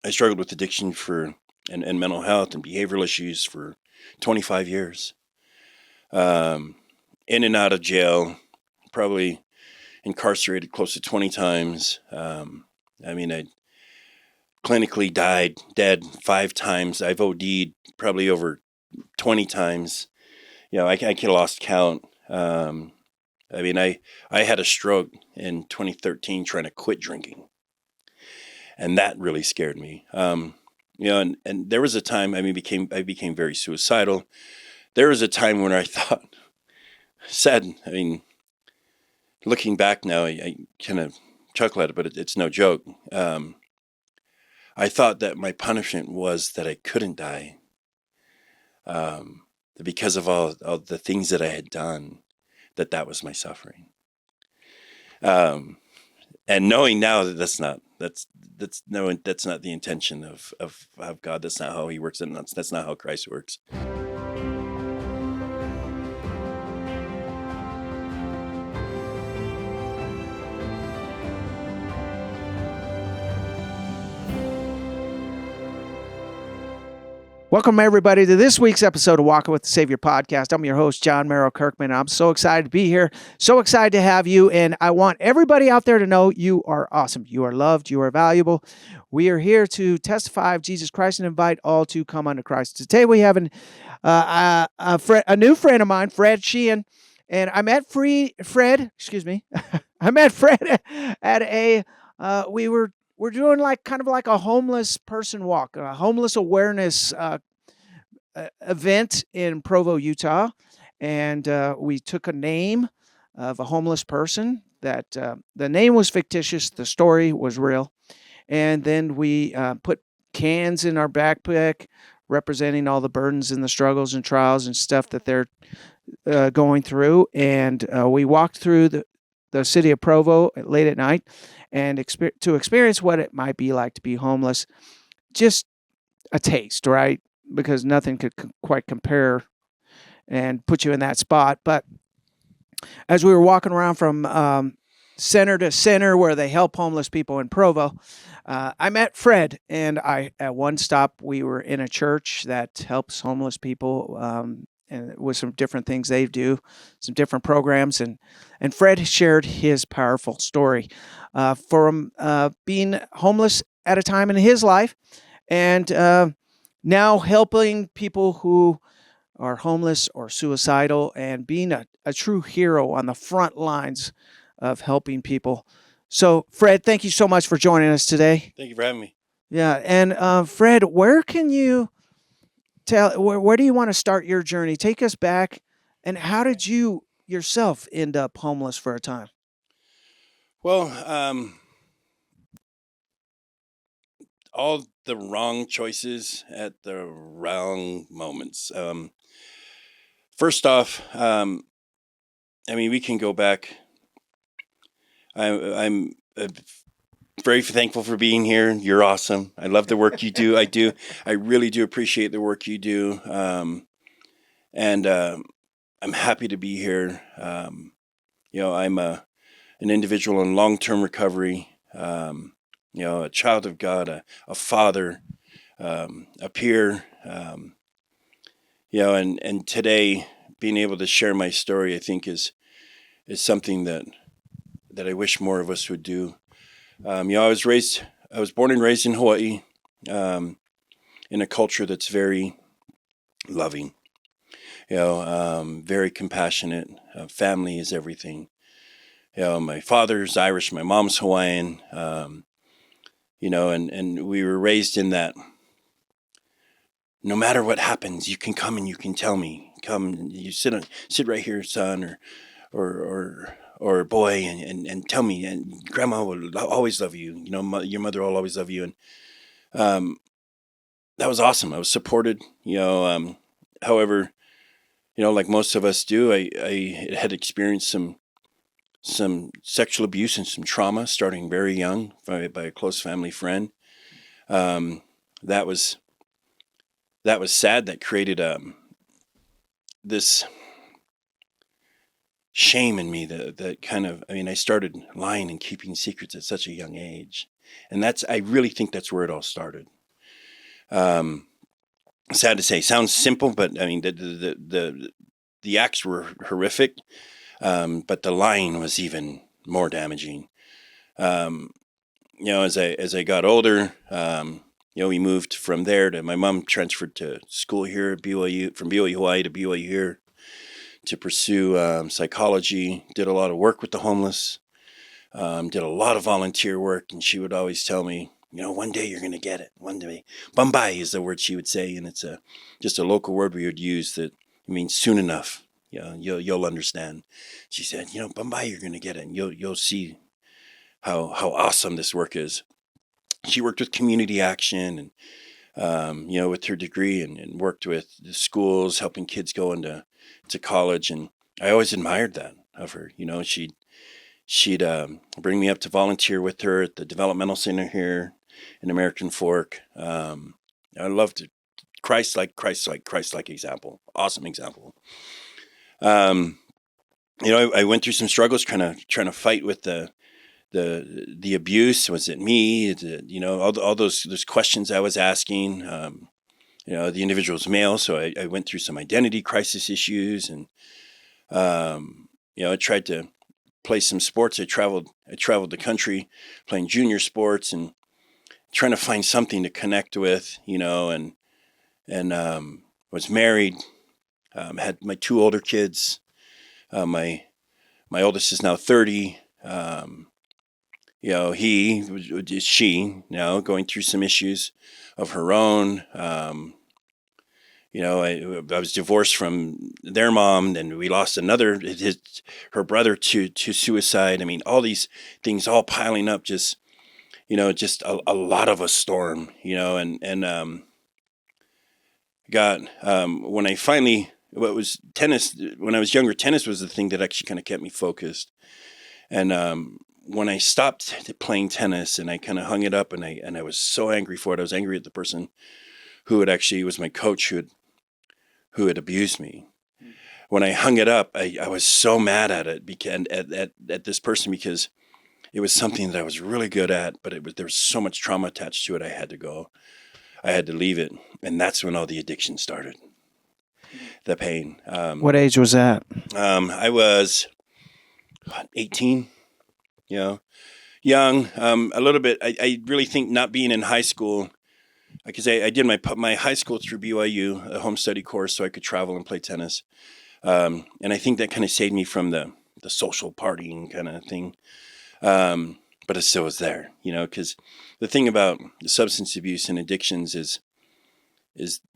I struggled with addiction and mental health and behavioral issues for 25 years. In and out of jail, probably incarcerated close to 20 times. I clinically dead 5 times. I've OD'd probably over 20 times. I kind of lost count. I had a stroke in 2013 trying to quit drinking, and that really scared me. And there was a time I became very suicidal. There was a time when I thought, sad. Looking back now, I kind of chuckle at it, but it's no joke. I thought that my punishment was that I couldn't die, because of all the things that I had done, that was my suffering. And knowing now that that's not the intention of God. That's not how He works, and that's not how Christ works. Welcome, everybody, to this week's episode of Walking with the Savior podcast. I'm your host, John Merrill Kirkman. I'm so excited to be here, so excited to have you, and I want everybody out there to know you are awesome. You are loved. You are valuable. We are here to testify of Jesus Christ and invite all to come unto Christ. Today we have a new friend of mine, Fred Sheehan, and I met Fred. I met Fred at we're doing kind of like a homeless person walk, a homeless awareness event in Provo, Utah. And we took a name of a homeless person that the name was fictitious. The story was real. And then we put cans in our backpack representing all the burdens and the struggles and trials and stuff that they're going through. And we walked through the city of Provo late at night and to experience what it might be like to be homeless. Just a taste, right? Because nothing could quite compare and put you in that spot. But as we were walking around from center to center where they help homeless people in Provo, I met Fred, and at one stop we were in a church that helps homeless people, and with some different things they do, some different programs, and Fred shared his powerful story from being homeless at a time in his life, and now helping people who are homeless or suicidal, and being a true hero on the front lines of helping people. So, Fred, thank you so much for joining us today. Thank you for having me. Yeah, and Fred, where can you where do you want to start your journey? Take us back, and how did you yourself end up homeless for a time? Well, all the wrong choices at the wrong moments. First off, we can go back. I'm very thankful for being here. You're awesome. I love the work you do. I really do appreciate the work you do. And I'm happy to be here. I'm an individual in long-term recovery, a child of God, a father, a peer, and today being able to share my story, I think is something that I wish more of us would do. I was born and raised in Hawaii, in a culture that's very loving, very compassionate. Family is everything. My father's Irish, my mom's Hawaiian, and we were raised in that. No matter what happens, you can come and you can tell me. Come, you sit right here, son, or boy, and tell me. And Grandma will always love you. Your mother will always love you, and that was awesome. I was supported. However, like most of us do, I had experienced some sexual abuse and some trauma starting very young by a close family friend. That was sad. That created this shame in me that kind of, I started lying and keeping secrets at such a young age. And I really think that's where it all started. Sad to say, sounds simple, but I mean the acts were horrific, but the lying was even more damaging. As I got older, we moved from there to, my mom transferred to school here at BYU, from BYU Hawaii to BYU here to pursue psychology. Did a lot of work with the homeless. Did a lot of volunteer work, and she would always tell me, one day you're going to get it. One day, Bambai is the word she would say, and it's just a local word we would use that means soon enough. You'll understand. She said, Bambai, you're going to get it, and you'll see how awesome this work is. She worked with community action and with her degree and worked with the schools, helping kids go into college, and I always admired that of her. She'd bring me up to volunteer with her at the developmental center here in American Fork. I loved it. Christ-like example. Awesome example. I went through some struggles trying to fight with the abuse. Was it me? All those questions I was asking. The individual's male, so I went through some identity crisis issues, and I tried to play some sports. I traveled the country playing junior sports and trying to find something to connect with, and was married, had my 2 older kids. My oldest is now 30. She now going through some issues of her own. I was divorced from their mom, and we lost her brother to suicide. I mean, all these things all piling up, just a lot of a storm, and got when I finally, what was tennis, when I was younger, tennis was the thing that actually kind of kept me focused. And when I stopped playing tennis and I kind of hung it up, and I was so angry for it. I was angry at the person who had actually was my coach, who had abused me. When I hung it up, I was so mad at it at this person, because it was something that I was really good at, but there was so much trauma attached to it. I had to go. I had to leave it, and that's when all the addiction started. The pain. What age was that? I was 18. Young. A little bit. I really think not being in high school, because I did my high school through BYU, a home study course, so I could travel and play tennis. And I think that kind of saved me from the social partying kind of thing. But it still was there, because the thing about substance abuse and addictions is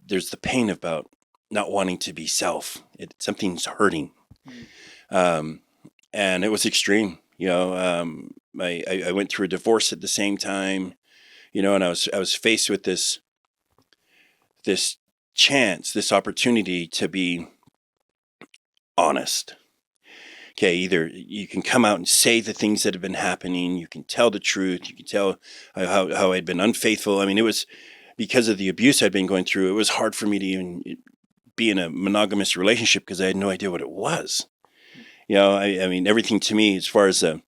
there's the pain about not wanting to be self. Something's hurting. And it was extreme. I went through a divorce at the same time, and I was faced with this chance, this opportunity to be honest. Okay, either you can come out and say the things that have been happening, you can tell the truth, you can tell how I'd been unfaithful. I mean, it was because of the abuse I'd been going through. It was hard for me to even be in a monogamous relationship, because I had no idea what it was. I mean, everything to me, as far as a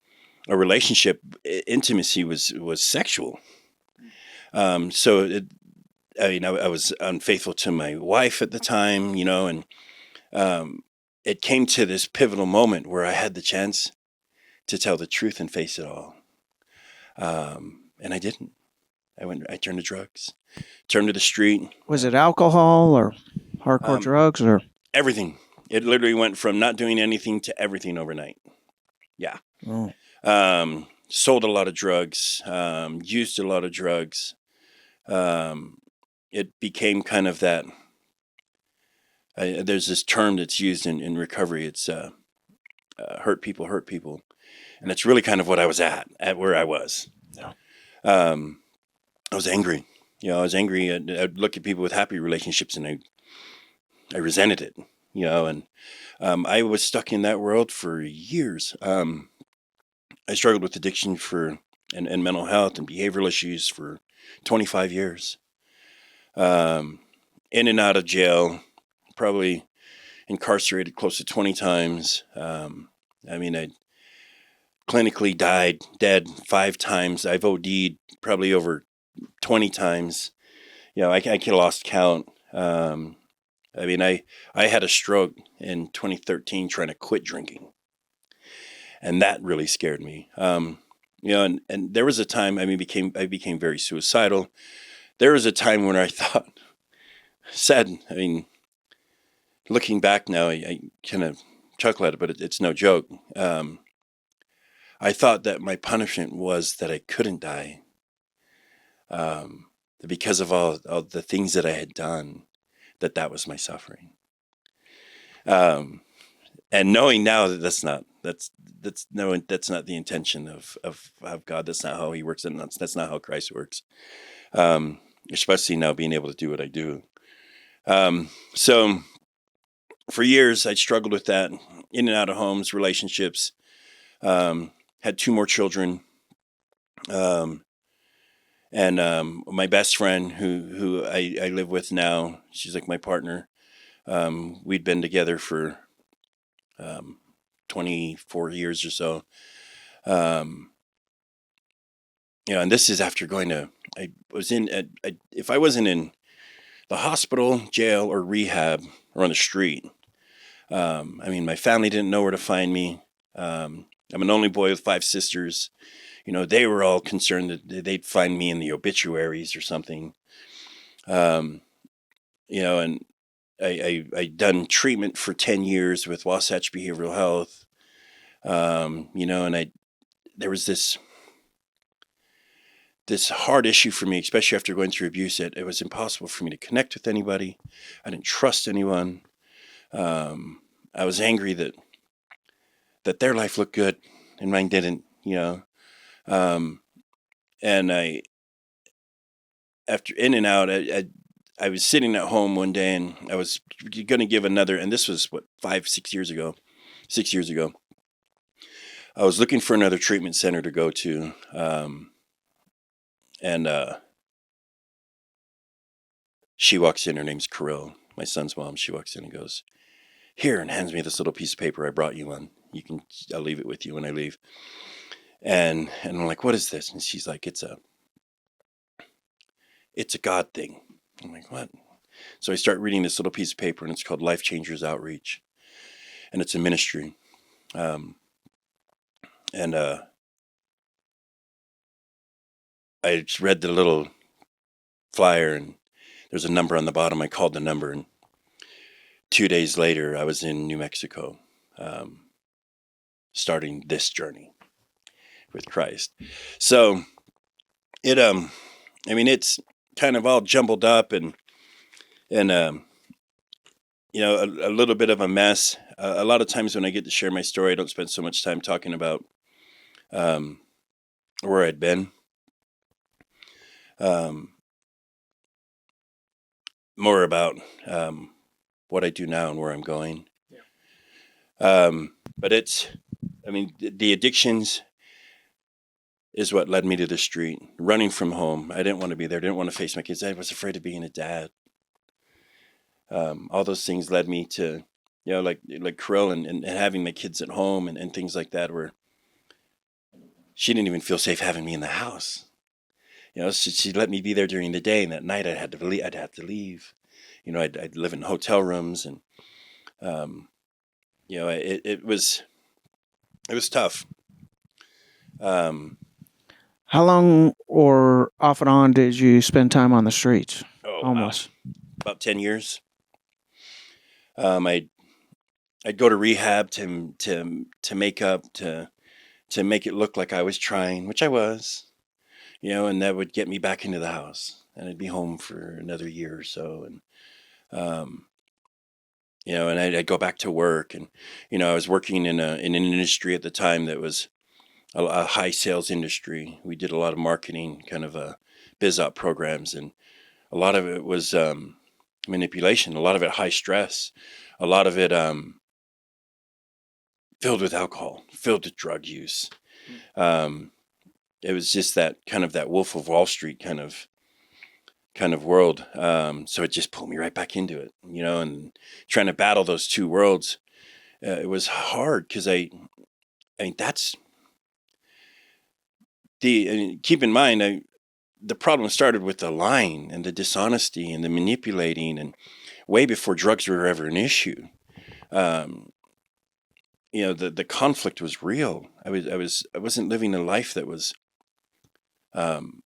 relationship, intimacy was sexual. I was unfaithful to my wife at the time, and it came to this pivotal moment where I had the chance to tell the truth and face it all. And I didn't. I turned to drugs, turned to the street. Was it alcohol or hardcore drugs or? Everything. It literally went from not doing anything to everything overnight. Yeah. Oh. Sold a lot of drugs, used a lot of drugs. It became kind of that, there's this term that's used in recovery. It's hurt people. And it's really kind of what I was at where I was. Yeah. I was angry. I was angry. I'd look at people with happy relationships, and I resented it, and I was stuck in that world for years. I struggled with addiction and mental health and behavioral issues for 25 years. In and out of jail, probably incarcerated close to 20 times. I clinically dead 5 times. I've OD'd probably over 20 times. I lost count. I mean, I had a stroke in 2013 trying to quit drinking, and that really scared me. And there was a time, I became very suicidal. There was a time when I thought, sad, I mean, looking back now, I kind of chuckle at it, but it's no joke. I thought that my punishment was that I couldn't die, because of all the things that I had done, that was my suffering. And knowing now that that's not the intention of God. That's not how He works, and that's not how Christ works. Especially now being able to do what I do. So for years I struggled with that, in and out of homes, relationships. Had 2 more children. And my best friend, who I live with now, she's like my partner. We'd been together for 24 years or so. And this is after if I wasn't in the hospital, jail, or rehab, or on the street, I mean, my family didn't know where to find me. I'm an only boy with 5 sisters. They were all concerned that they'd find me in the obituaries or something. And I done treatment for 10 years with Wasatch Behavioral Health. And there was this hard issue for me, especially after going through abuse. It was impossible for me to connect with anybody. I didn't trust anyone. I was angry that their life looked good and mine didn't. And after in and out, I was sitting at home one day, and I was going to give another, and this was 6 years ago. I was looking for another treatment center to go to. And she walks in, her name's Carol, my son's mom. She walks in and goes, "Here," and hands me this little piece of paper I brought you on. I'll leave it with you when I leave. And I'm like, "What is this?" And she's like, "It's a God thing." I'm like, "What?" So I start reading this little piece of paper, and it's called Life Changers Outreach. And it's a ministry. And I just read the little flyer, and there's a number on the bottom. I called the number, and 2 days later, I was in New Mexico, starting this journey with Christ. So it's kind of all jumbled up, and a little bit of a mess. A lot of times when I get to share my story, I don't spend so much time talking about where I'd been. More about what I do now and where I'm going. Yeah. But the addictions is what led me to the street, running from home. I didn't want to be there. I didn't want to face my kids. I was afraid of being a dad. All those things led me to, like Krill and having my kids at home and things like that, where she didn't even feel safe having me in the house. She let me be there during the day, and at night I'd have to leave. I'd live in hotel rooms, and it was tough. How long or off and on did you spend time on the streets? Almost about 10 years. I'd go to rehab to make up, to make it look like I was trying, which I was, and that would get me back into the house, and I'd be home for another year or so. And, and I'd go back to work, and, I was working in an industry at the time that was a high sales industry. We did a lot of marketing, kind of biz op programs, and a lot of it was manipulation, a lot of it high stress, a lot of it filled with alcohol, filled with drug use. It was just that Wolf of Wall Street kind of world. So it just pulled me right back into it, and trying to battle those two worlds. It was hard because that's keep in mind, the problem started with the lying and the dishonesty and the manipulating, and way before drugs were ever an issue. Um, the conflict was real. I wasn't living a life that was um,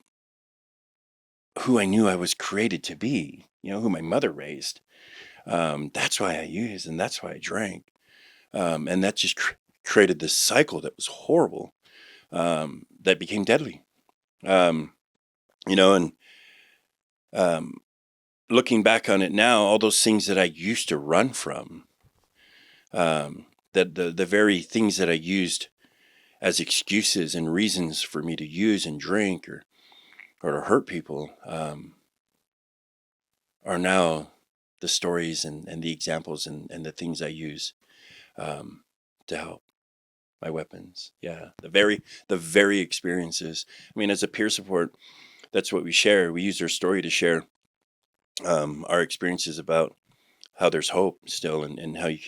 who I knew I was created to be. Who my mother raised. That's why I used, and that's why I drank, and that just created this cycle that was horrible, that became deadly. Um, and um, looking back on it now, all those things that I used to run from, that the very things that I used as excuses and reasons for me to use and drink or to hurt people, are now the stories and the examples and the things I use, to help. My weapons. Yeah. The very experiences. I mean, as a peer support, that's what we share. We use their story to share our experiences about how there's hope still, and how you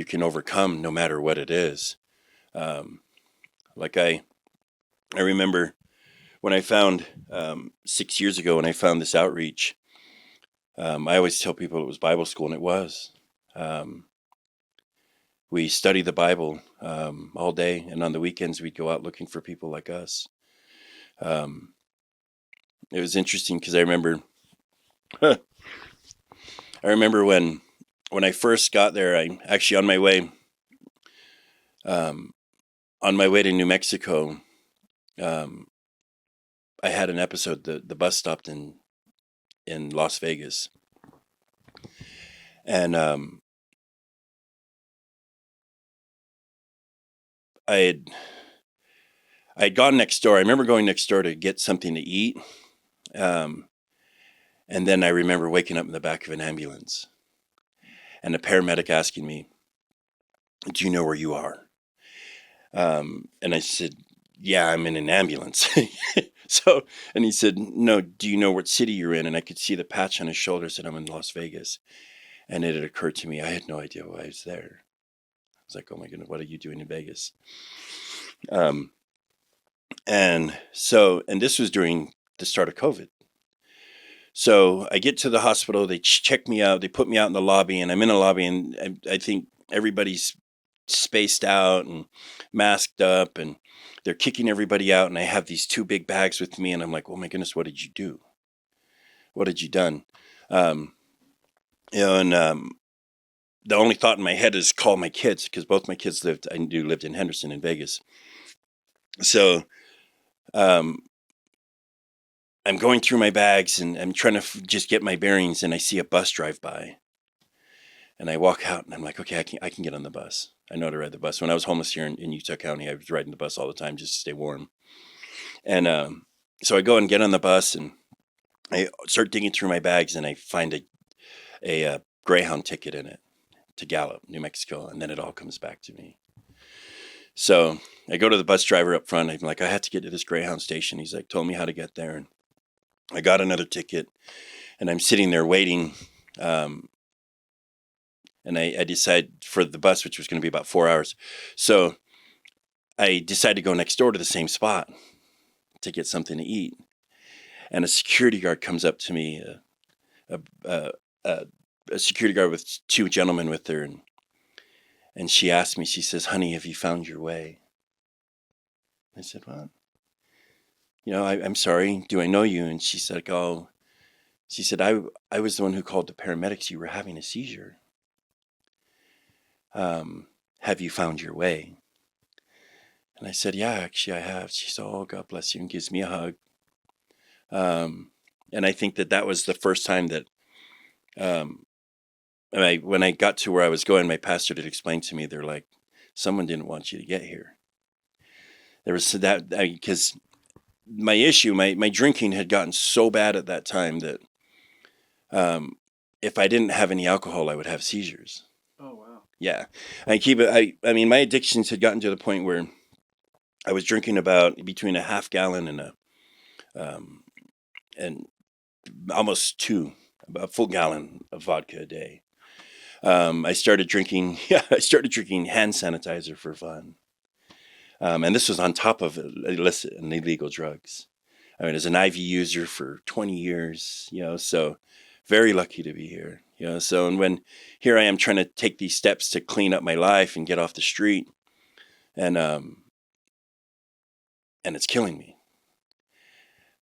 can overcome no matter what it is. Um, like I remember when I found 6 years ago, when I found this outreach. I always tell people it was Bible school, and it was. Um, we studied the Bible all day, and on the weekends we'd go out looking for people like us. Um, it was interesting because I remember, I remember when I first got there. I actually um, on my way to New Mexico. Um, I had an episode. The bus stopped in Las Vegas, and I had I had gone next door. I remember going next door to get something to eat, um, and then I remember waking up in the back of an ambulance, and a paramedic asking me, "Do you know where you are?" And I said, "Yeah, I'm in an ambulance." So, and he said, "No, do you know what city you're in?" And I could see the patch on his shoulder said, "I'm in Las Vegas." And it had occurred to me, I had no idea why I was there. I was like, "Oh my goodness, what are you doing in Vegas?" Um, and this was during the start of COVID. So I get to the hospital, they check me out, they put me out in the lobby, and I'm in a lobby, and I think everybody's spaced out and masked up, and they're kicking everybody out, and I have these two big bags with me, and I'm like, "Oh my goodness, what did you do? What had you done?" Um, and the only thought in my head is call my kids, because both my kids lived in Henderson in Vegas. So um, I'm going through my bags, and I'm trying to just get my bearings, and I see a bus drive by, and I walk out, and I'm like, "Okay, I can get on the bus. I know how to ride the bus." When I was homeless here in Utah County, I was riding the bus all the time just to stay warm. And so I go and get on the bus, and I start digging through my bags, and I find a Greyhound ticket in it to Gallup, New Mexico, and then it all comes back to me. So I go to the bus driver up front. I'm like, "I had to get to this Greyhound station." He's like, told me how to get there, and I got another ticket, and I'm sitting there waiting. And I decide for the bus, which was going to be about 4 hours. So I decide to go next door to the same spot to get something to eat. And a security guard comes up to me, a, a, a, a security guard with two gentlemen with her. And she asked me, she says, "Honey, have you found your way?" I said, "What? I'm sorry. Do I know you?" And she said, "Oh," she said, I was the one who called the paramedics. You were having a seizure. Have you found your way?" And I said, "Yeah, actually I have." She said, "Oh, God bless you," and gives me a hug. And I think that was the first time that, um, when I got to where I was going, my pastor did explain to me, they're like, "Someone didn't want you to get here." There was that, because my issue, my drinking had gotten so bad at that time that if I didn't have any alcohol, I would have seizures. Oh, wow. Yeah. I mean, my addictions had gotten to the point where I was drinking about between a half gallon and almost a full gallon of vodka a day. I started drinking. Yeah, I started drinking hand sanitizer for fun, and this was on top of illicit and illegal drugs. I mean, as an IV user for 20 years, so very lucky to be here, So, and when here I am trying to take these steps to clean up my life and get off the street, and it's killing me.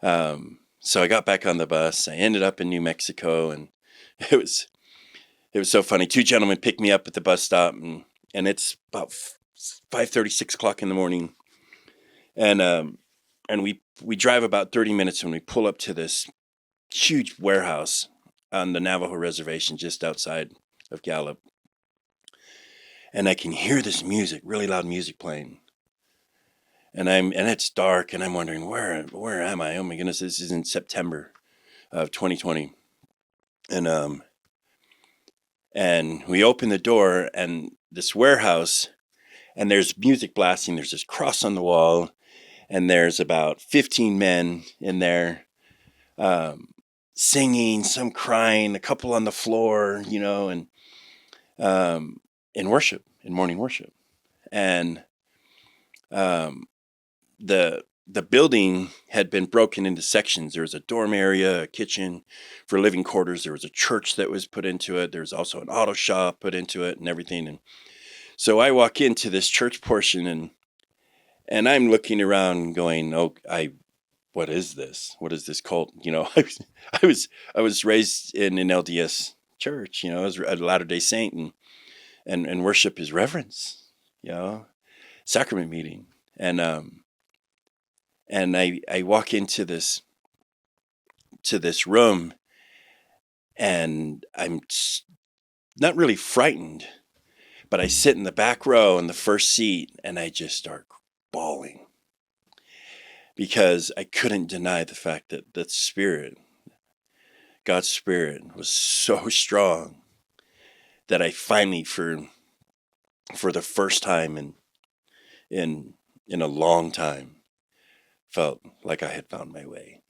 So I got back on the bus. I ended up in New Mexico, and it was so funny. Two gentlemen picked me up at the bus stop, and it's about 5:30, 6 o'clock in the morning, and we drive about 30 minutes, and we pull up to this huge warehouse on the Navajo reservation just outside of Gallup, and I can hear this music, really loud music playing, and it's dark, and I'm wondering where am I? Oh my goodness, this is in September of 2020, and we open the door, and this warehouse, and there's music blasting. There's this cross on the wall, and there's about 15 men in there, singing, some crying, a couple on the floor, and in worship, in morning worship, and the building had been broken into sections. There was a dorm area, a kitchen for living quarters. There was a church that was put into it. There was also an auto shop put into it and everything. And so I walk into this church portion, and I'm looking around going, oh, what is this? What is this cult? I was raised in an LDS church, I was a Latter-day Saint, and worship is reverence, sacrament meeting. And I walk into this room, and I'm not really frightened, but I sit in the back row in the first seat, and I just start bawling because I couldn't deny the fact that the Spirit, God's Spirit, was so strong that I finally, for the first time in a long time, felt like I had found my way,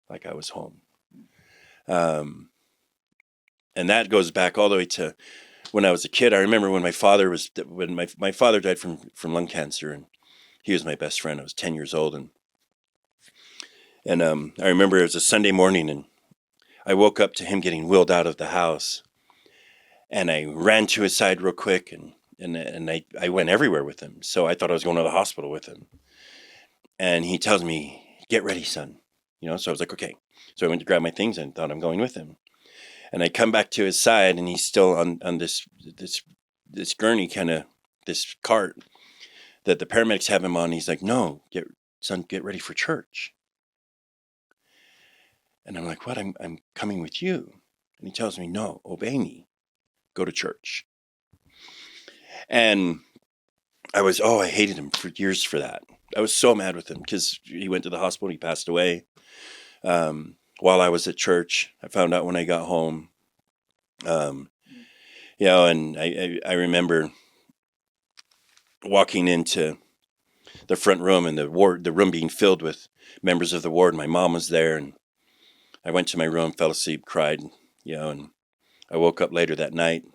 like I was home. And that goes back all the way to when I was a kid. I remember when my father died from lung cancer, and he was my best friend. I was 10 years old, and I remember it was a Sunday morning, and I woke up to him getting wheeled out of the house, and I ran to his side real quick, and I went everywhere with him. So I thought I was going to the hospital with him, and he tells me, "Get ready, son." So I was like, okay. So I went to grab my things and thought I'm going with him. And I come back to his side, and he's still on this gurney, kind of this cart that the paramedics have him on. He's like, "No, get ready for church." And I'm like, "What? I'm coming with you." And he tells me, "No, obey me. Go to church." And I hated him for years for that. I was so mad with him because he went to the hospital. He passed away while I was at church. I found out when I got home. And I remember walking into the front room, and the room being filled with members of the ward. My mom was there, and I went to my room, fell asleep, cried, and I woke up later that night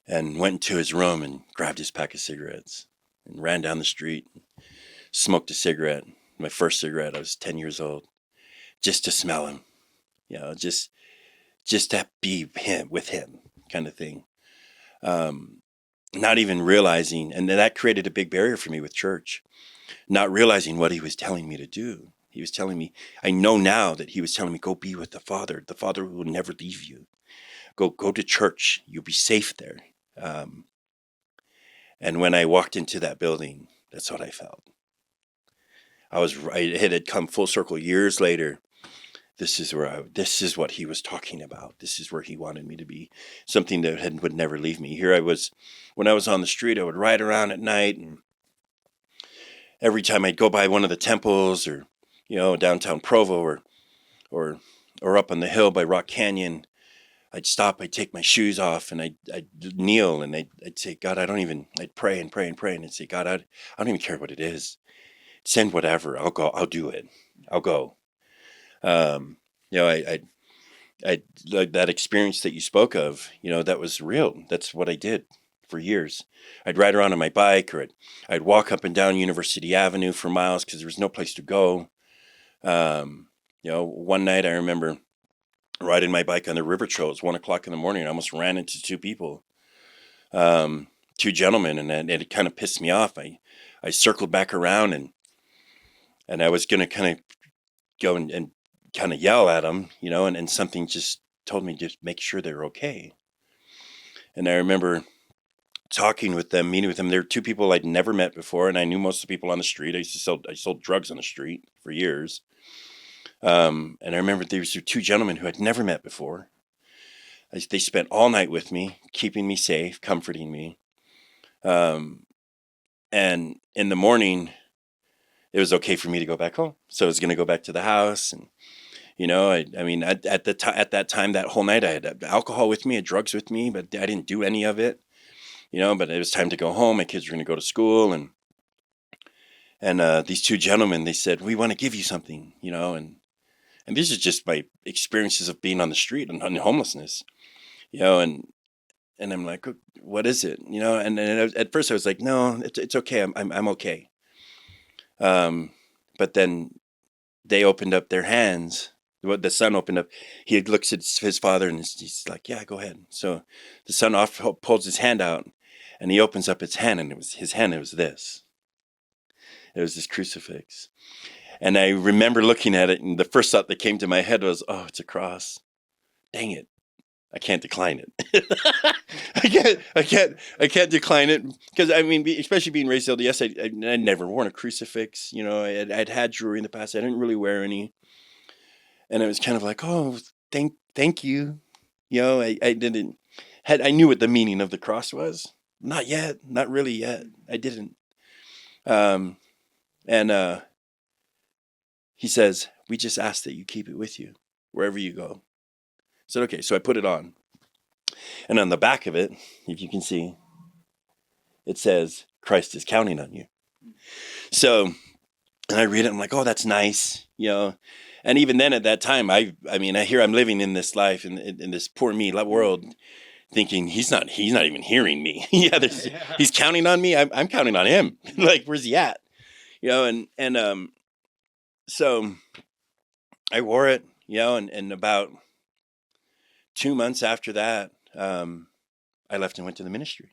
and went into his room and grabbed his pack of cigarettes and ran down the street, and smoked a cigarette. My first cigarette. I was 10 years old, just to smell him, just to be with him, kind of thing. Not even realizing, and that created a big barrier for me with church, not realizing what he was telling me to do. He was telling me, I know now that he was telling me, go be with the Father will never leave you. Go to church. You'll be safe there. And when I walked into that building, that's what I felt. It had come full circle years later. This is what he was talking about. This is where he wanted me to be. Something that would never leave me. Here I was, when I was on the street, I would ride around at night, and every time I'd go by one of the temples, or, downtown Provo, or up on the hill by Rock Canyon, I'd stop, I'd take my shoes off, and I'd kneel, and I'd say, God, I'd pray and pray and pray, and I'd say, God, I don't even care what it is. Send whatever, I'll go, I'll do it. I'll go. I like that experience that you spoke of, that was real. That's what I did for years. I'd ride around on my bike, or I'd walk up and down University Avenue for miles because there was no place to go. One night I remember riding my bike on the river trail. It was 1 o'clock in the morning. I almost ran into two people, two gentlemen, and it kind of pissed me off. I circled back around and I was going to kind of go and kind of yell at them, and something just told me just make sure they're okay. And I remember talking with them, meeting with them. There were two people I'd never met before, and I knew most of the people on the street. I sold drugs on the street for years. And I remember these were two gentlemen who I'd never met before. They spent all night with me, keeping me safe, comforting me. And in the morning, it was okay for me to go back home. So I was going to go back to the house. And, at that time, that whole night, I had alcohol with me, I had drugs with me, but I didn't do any of it, but it was time to go home. My kids were going to go to school. And these two gentlemen, they said, we want to give you something, and these are just my experiences of being on the street and homelessness, and I'm like, what is it? And at first I was like, no, it's okay. I'm okay. But then they opened up their hands. The son opened up. He looks at his father and he's like, yeah, go ahead. So the son pulls his hand out and he opens up his hand, and it was his hand. It was this. It was this crucifix. And I remember looking at it, and the first thought that came to my head was, oh, it's a cross. Dang it. I can't decline it. I can't decline it because especially being raised LDS, I'd never worn a crucifix. I'd had jewelry in the past. I didn't really wear any, and it was kind of like, oh, thank you. I knew what the meaning of the cross was. Not yet, not really yet. I didn't. And he says, we just ask that you keep it with you wherever you go. I said, okay, so I put it on. And on the back of it, if you can see, it says, Christ is counting on you. So, and I read it, I'm like, oh, that's nice, And even then at that time, I hear I'm living in this life, in this poor me world, thinking he's not even hearing me. He's counting on me. I'm counting on him. Like, where's he at? And so I wore it, and about 2 months after that, I left and went to the ministry.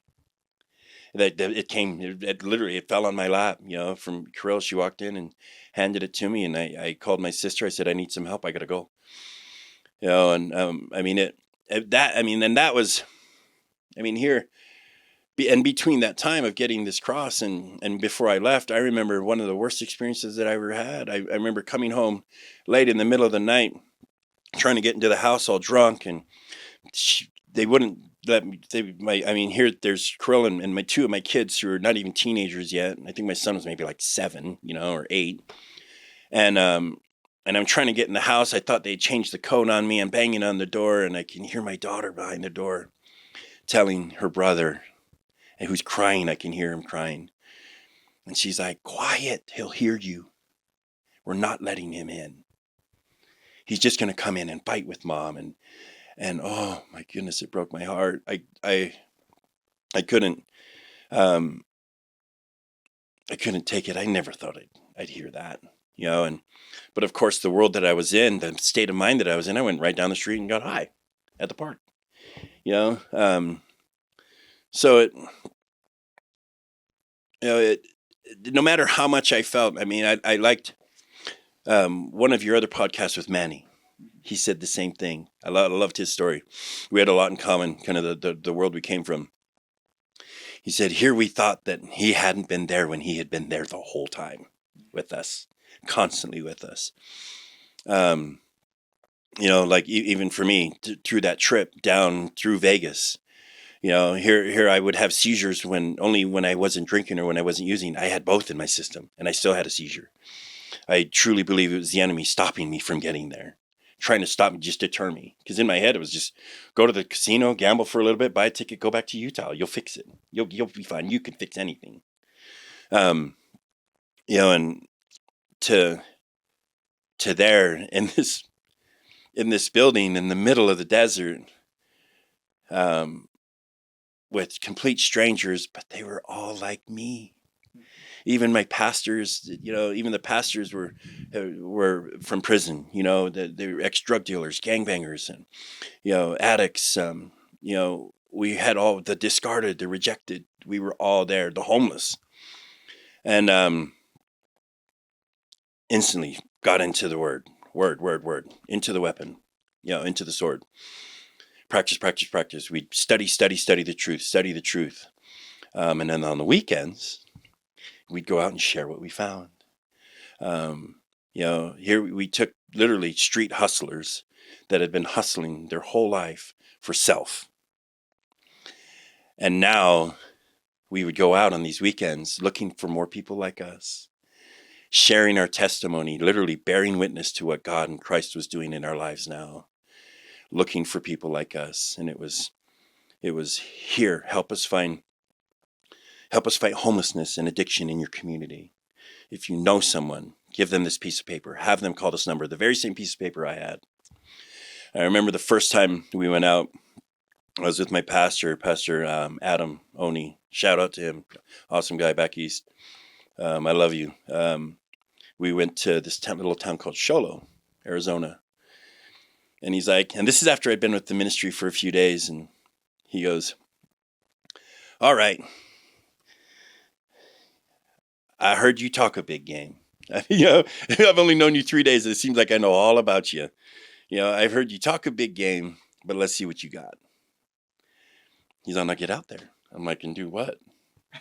It literally fell on my lap, from Carol. She walked in and handed it to me, and I called my sister. I said, I need some help. I got to go. And that was, here, and between that time of getting this cross and before I left, I remember one of the worst experiences that I ever had. I remember coming home late in the middle of the night, trying to get into the house all drunk, and they wouldn't let me. Here there's Krill and my two of my kids who are not even teenagers yet. I think my son was maybe like 7, or 8, and I'm trying to get in the house. I thought they changed the code on me. I'm banging on the door, and I can hear my daughter behind the door telling her brother, and who's crying. I can hear him crying, and she's like, "Quiet, he'll hear you. We're not letting him in. He's just going to come in and fight with mom." And oh my goodness, it broke my heart. I couldn't I couldn't take it. I never thought I'd hear that, but of course the world that I was in, the state of mind that I was in, I went right down the street and got high at the park, so it no matter how much I felt, I liked one of your other podcasts with Manny. He said the same thing. I loved his story. We had a lot in common, kind of the world we came from. He said, here we thought that he hadn't been there when he had been there the whole time with us, constantly with us. Like even for me, through that trip down through Vegas, here I would have seizures only when I wasn't drinking or when I wasn't using. I had both in my system, and I still had a seizure. I truly believe it was the enemy stopping me from getting there, trying to stop me, just deter me. Because in my head, it was just go to the casino, gamble for a little bit, buy a ticket, go back to Utah. You'll fix it. You'll be fine. You can fix anything. And to there in this building in the middle of the desert, with complete strangers, but they were all like me. Even my pastors, even the pastors were from prison. They were ex-drug dealers, gangbangers, and addicts. We had all the discarded, the rejected. We were all there, the homeless, and instantly got into the word, into the weapon, into the sword. Practice, practice, practice. We'd study the truth. And then on the weekends, we'd go out and share what we found. Here we took literally street hustlers that had been hustling their whole life for self. And now we would go out on these weekends looking for more people like us, sharing our testimony, literally bearing witness to what God and Christ was doing in our lives now, looking for people like us. And it was here, help us fight homelessness and addiction in your community. If you know someone, give them this piece of paper, have them call this number, the very same piece of paper I had. I remember the first time we went out, I was with my pastor, Pastor Adam Oni. Shout out to him. Awesome guy back east. I love you. We went to this little town called Sholo, Arizona. And he's like, and this is after I'd been with the ministry for a few days, and he goes, all right, I heard you talk a big game. I've only known you 3 days. It seems like I know all about you. I've heard you talk a big game, but let's see what you got. He's on, now get out there. I'm like, and do what?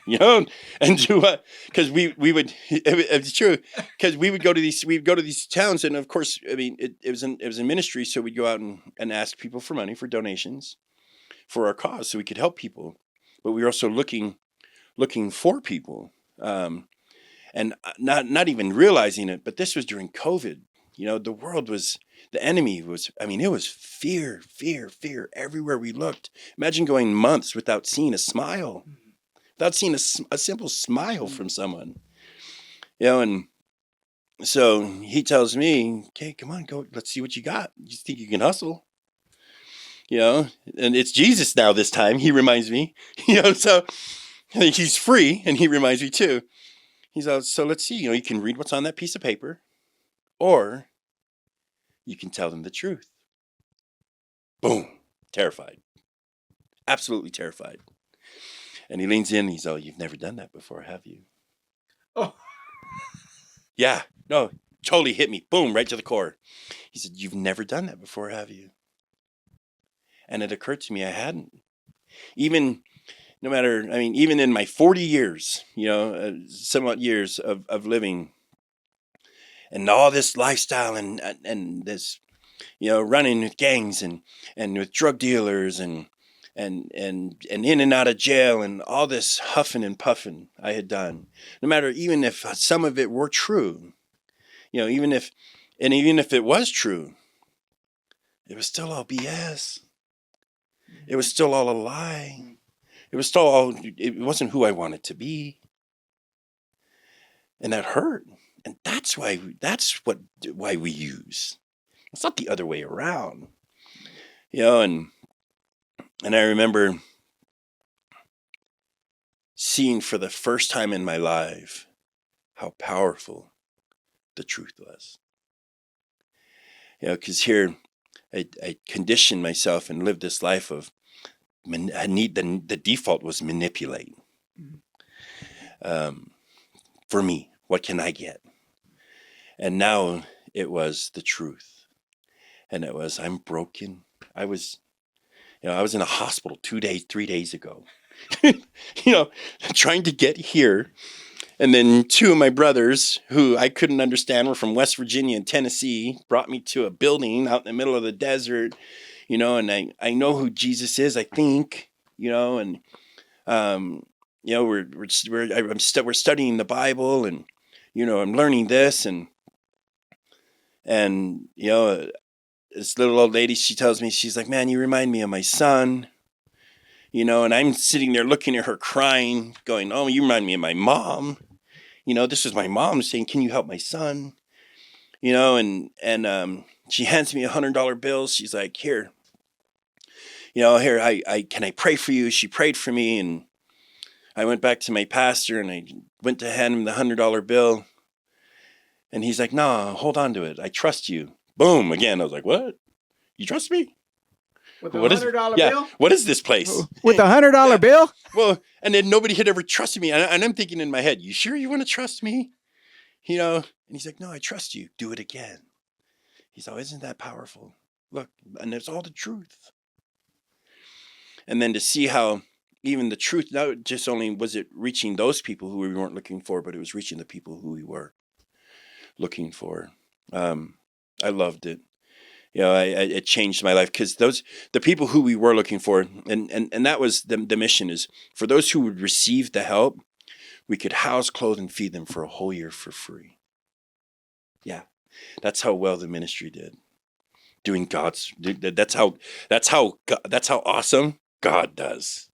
And do what? Because we would, it's true, because we'd go to these towns, and of course, I mean, it was in ministry, so we'd go out and ask people for money, for donations, for our cause, so we could help people. But we were also looking for people, and not even realizing it. But this was during COVID. The world was, the enemy was, I mean, it was fear everywhere we looked. Imagine going months without seeing a smile, without seeing a simple smile from someone. And so he tells me, okay, come on, go, let's see what you got. You think you can hustle? And it's Jesus now this time, he reminds me, so he's free, and he reminds me too. He's out, so let's see, you can read what's on that piece of paper, or you can tell them the truth. Boom. Terrified. Absolutely terrified. And he leans in and he's, oh, you've never done that before, have you? Oh. Yeah. No, totally hit me. Boom, right to the core. He said, you've never done that before, have you? And it occurred to me I hadn't. Even in my 40 years, somewhat years of living, and all this lifestyle and this, running with gangs and with drug dealers and in and out of jail, and all this huffing and puffing I had done, no matter, even if some of it were true, even if it was true, it was still all BS. It was still all a lie. It wasn't who I wanted to be. And that hurt. And that's why we use. It's not the other way around. And I remember seeing for the first time in my life how powerful the truth was. Because here I conditioned myself and lived this life of the default was manipulate. For me, what can I get? And now it was the truth. And it was, I'm broken. I was in a hospital 3 days ago, trying to get here. And then two of my brothers, who I couldn't understand, were from West Virginia and Tennessee, brought me to a building out in the middle of the desert, and I know who Jesus is, I think, and, we're studying the Bible, and, I'm learning this, and this little old lady, she tells me, she's like, man, you remind me of my son, and I'm sitting there looking at her crying, going, oh, you remind me of my mom. This was my mom saying, can you help my son? And she hands me $100 bills. She's like, here, I can I pray for you? She prayed for me. And I went back to my pastor and I went to hand him the $100 bill. And he's like, "No, hold on to it. I trust you." Boom, again. I was like, "What? You trust me? With a What is it? $100 Yeah. bill? What is this place?" With a $100 Yeah. bill? Well, and then nobody had ever trusted me. And I'm thinking in my head, "You sure you want to trust me?" And he's like, "No, I trust you. Do it again." He's like, "Isn't that powerful? Look," and it's all the truth. And then to see how even the truth, not just only was it reaching those people who we weren't looking for, but it was reaching the people who we were looking for. I loved it. It changed my life because the people who we were looking for, and that was the mission, is for those who would receive the help, we could house, clothe, and feed them for a whole year for free. Yeah, that's how well the ministry did. Doing God's, that's how awesome God does.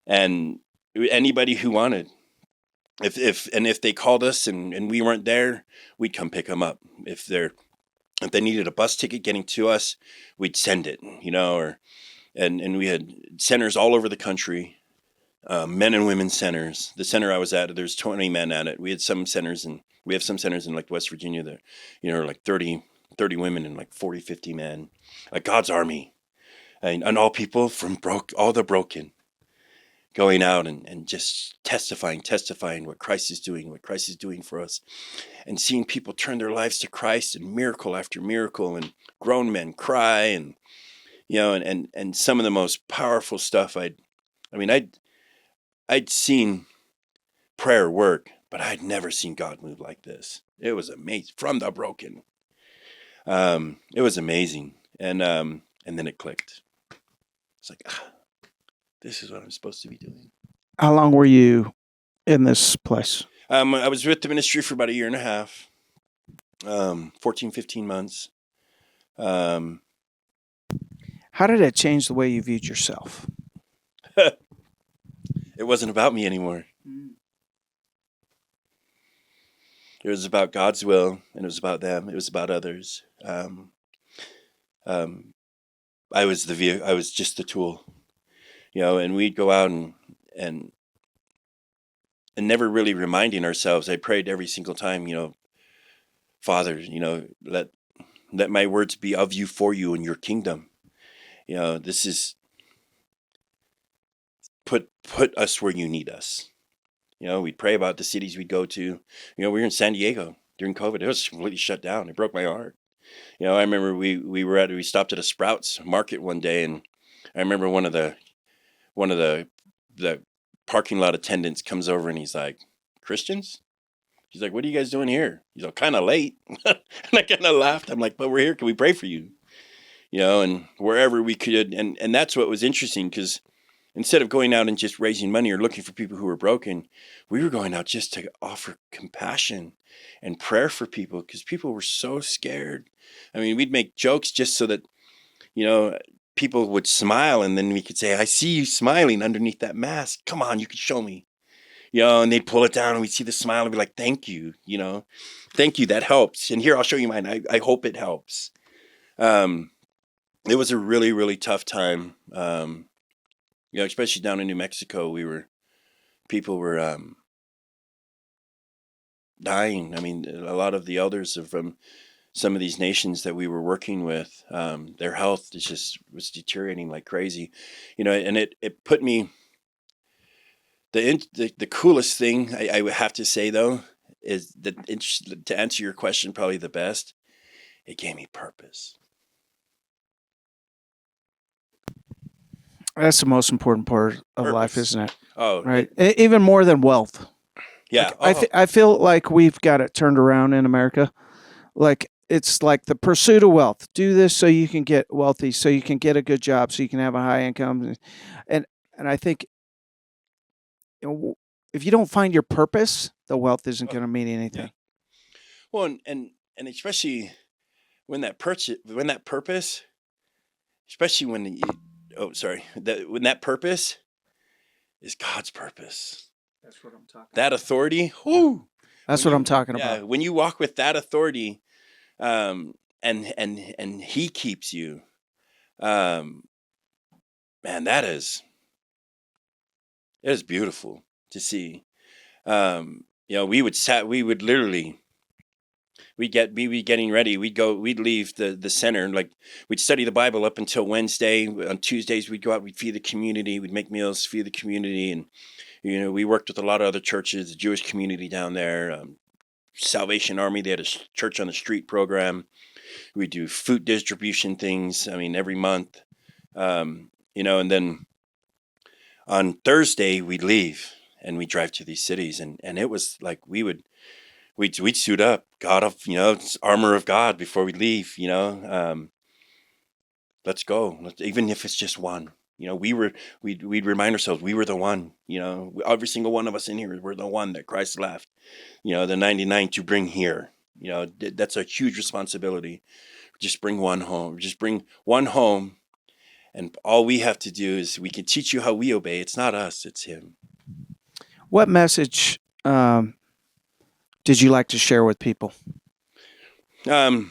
And anybody who wanted, if they called us and we weren't there, we'd come pick them up. If they needed a bus ticket getting to us, we'd send it. And we had centers all over the country, men and women centers. The center I was at, there's 20 men at it. We have some centers in like West Virginia that, like 30 women and like 40, 50 men, like God's army, and all people from all the broken, going out and just testifying what Christ is doing for us, and seeing people turn their lives to Christ, and miracle after miracle, and grown men cry, and and some of the most powerful stuff I'd seen prayer work, but I'd never seen God move like this. It was amazing, from the broken. It was amazing, and then it clicked. It's like, this is what I'm supposed to be doing. How long were you in this place? I was with the ministry for about a year and a half, 14, 15 months. Um, How did it change the way you viewed yourself? it wasn't about me anymore. It was about God's will, and it was about them. It was about others. I was I was just the tool, and we'd go out and never really reminding ourselves. I prayed every single time, Father, let my words be of you, for you, in your kingdom. This is put us where you need us. We'd pray about the cities we'd go to. We were in San Diego during COVID. It was completely shut down. It broke my heart. I remember we stopped at a Sprouts market one day, and I remember one of the the parking lot attendants comes over and he's like, "Christians?" He's like, "What are you guys doing here?" He's like, "Kind of late." And I kind of laughed. I'm like, "But we're here. Can we pray for you?" And wherever we could. And that's what was interesting, because instead of going out and just raising money or looking for people who were broken, we were going out just to offer compassion and prayer for people, because people were so scared. I mean, we'd make jokes just so that, people would smile, and then we could say, "I see you smiling underneath that mask. Come on, you can show me." And they'd pull it down and we'd see the smile and be like, "Thank you, thank you. That helps. And here, I'll show you mine. I hope it helps." It was a really, really tough time. Especially down in New Mexico, people were dying. I mean, a lot of the elders from some of these nations that we were working with, their health was deteriorating like crazy, and it put me, the coolest thing I would have to say, though, is that, to answer your question probably the best, it gave me purpose. That's the most important part of life, Purpose. isn't it? Oh, Right. Even more than wealth. yeah. I feel like we've got it turned around in America. Like, it's like the pursuit of wealth. Do this so you can get wealthy, so you can get a good job, so you can have a high income. And I think, if you don't find your purpose, the wealth isn't going to mean anything. Yeah. Well, and especially when that purpose, especially when when that purpose is God's purpose. That's what I'm talking about. That authority, whoo. That's what I'm talking about. Yeah, when you walk with that authority, and He keeps you, man, that is It was beautiful to see. We would literally, we'd be getting ready. We'd leave the center. Like, we'd study the Bible up until Wednesday. On Tuesdays, we'd go out, we'd feed the community, we'd make meals, feed the community. And, we worked with a lot of other churches, the Jewish community down there, Salvation Army. They had a church on the street program. We do food distribution things. I mean, every month, and then on Thursday we'd leave and we'd drive to these cities, and it was like we'd suit up, God of, armor of God before we leave, let's go. Even if it's just one, we'd remind ourselves we were the one, every single one of us in here, we're the one that Christ left, the 99 to bring here. That's a huge responsibility. Just bring one home. Just bring one home. And all we have to do is we can teach you how we obey. It's not us, it's him. What message did you like to share with people? The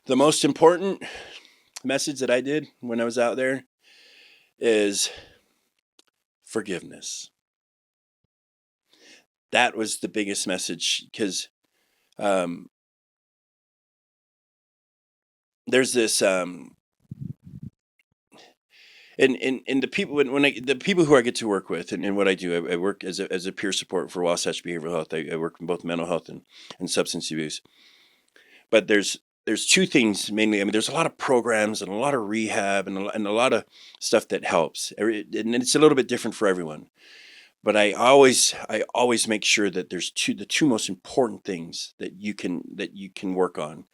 most important message that I did when I was out there is forgiveness. That was the biggest message, because there's this and the people the people who I get to work with, and what I do, I work as a peer support for Wasatch Behavioral Health. I work in both mental health and substance abuse. But there's two things mainly. I mean, there's a lot of programs and a lot of rehab and a lot of stuff that helps, and it's a little bit different for everyone. But I always make sure that there's the two most important things that you can work on.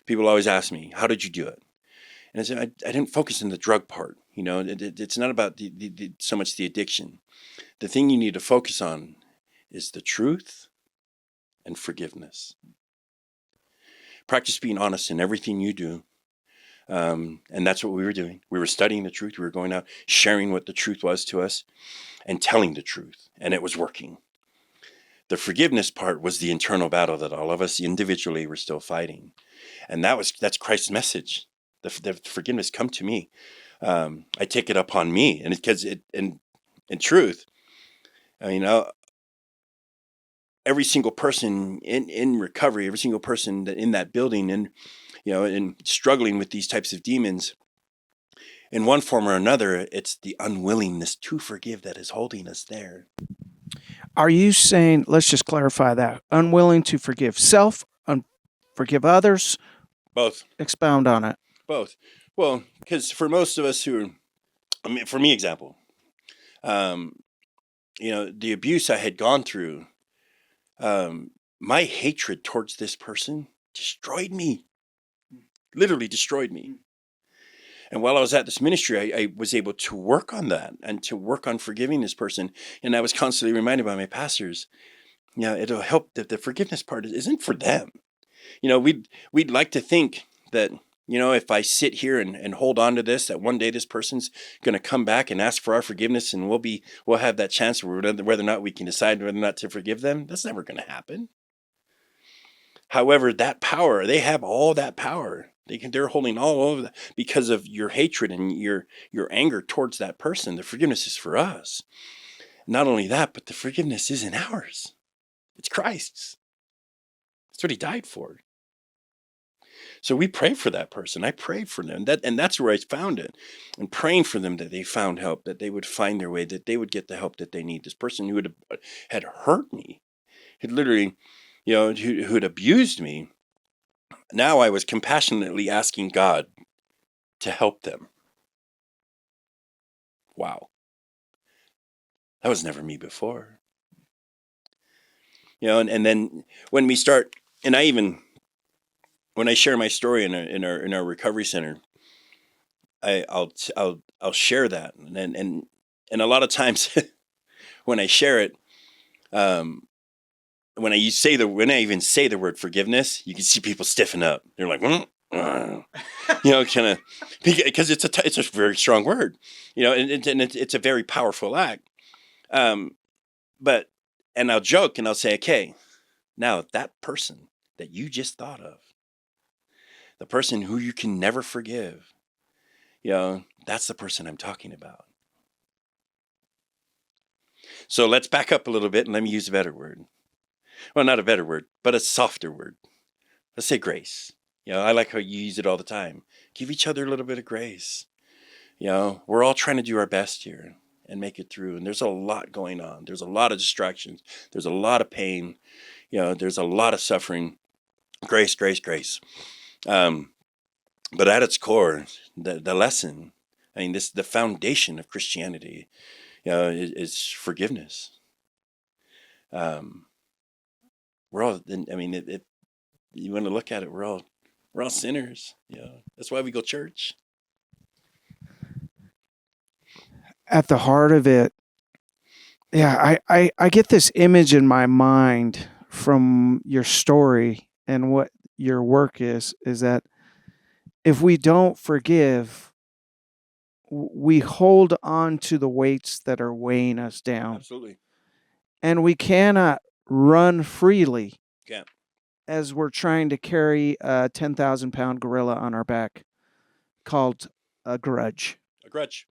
People always ask me, "How did you do it?" And I said, I didn't focus on the drug part. It's not about so much the addiction. The thing you need to focus on is the truth and forgiveness. Practice being honest in everything you do. And that's what we were doing. We were studying the truth. We were going out, sharing what the truth was to us and telling the truth. And it was working. The forgiveness part was the internal battle that all of us individually were still fighting. And that's Christ's message. The forgiveness come to me. I take it upon me, and because in truth, every single person in recovery, every single person in that building, and struggling with these types of demons, in one form or another, it's the unwillingness to forgive that is holding us there. Are you saying, let's just clarify that, unwilling to forgive self, forgive others? Both. Expound on it. Both. Well, because for most of us for me, example, the abuse I had gone through, my hatred towards this person destroyed me, literally destroyed me. And while I was at this ministry, I was able to work on that and to work on forgiving this person. And I was constantly reminded by my pastors, it'll help that the forgiveness part isn't for them. We'd like to think that, if I sit here and hold on to this, that one day this person's going to come back and ask for our forgiveness, and we'll have that chance whether or not we can decide whether or not to forgive them. That's never going to happen. However, that power, they have all that power. They're holding all over that because of your hatred and your anger towards that person. The forgiveness is for us. Not only that, but the forgiveness isn't ours. It's Christ's. That's what he died for. So we pray for that person. I pray for them. And that's where I found it. And praying for them that they found help, that they would find their way, that they would get the help that they need. This person who had hurt me, had literally, who had abused me. Now I was compassionately asking God to help them. Wow. That was never me before. And then when we start, and when I share my story in our recovery center, I'll share that, and a lot of times when I share it, when I even say the word forgiveness, you can see people stiffen up. They're like, kind of, because it's a very strong word, and it's a very powerful act. And I'll joke and I'll say, okay, now that person that you just thought of, the person who you can never forgive, that's the person I'm talking about. So let's back up a little bit and let me use a better word. Well, not a better word, but a softer word. Let's say grace. I like how you use it all the time. Give each other a little bit of grace. We're all trying to do our best here and make it through. And there's a lot going on. There's a lot of distractions. There's a lot of pain. There's a lot of suffering. Grace, grace, grace. But at its core, the lesson, the foundation of Christianity, is forgiveness. We're all, you want to look at it, we're all sinners. That's why we go to church. At the heart of it, yeah, I get this image in my mind from your story and what your work is that if we don't forgive, we hold on to the weights that are weighing us down. Absolutely. And we cannot run freely Can't. as we're trying to carry a 10,000-pound gorilla on our back called a grudge. A grudge.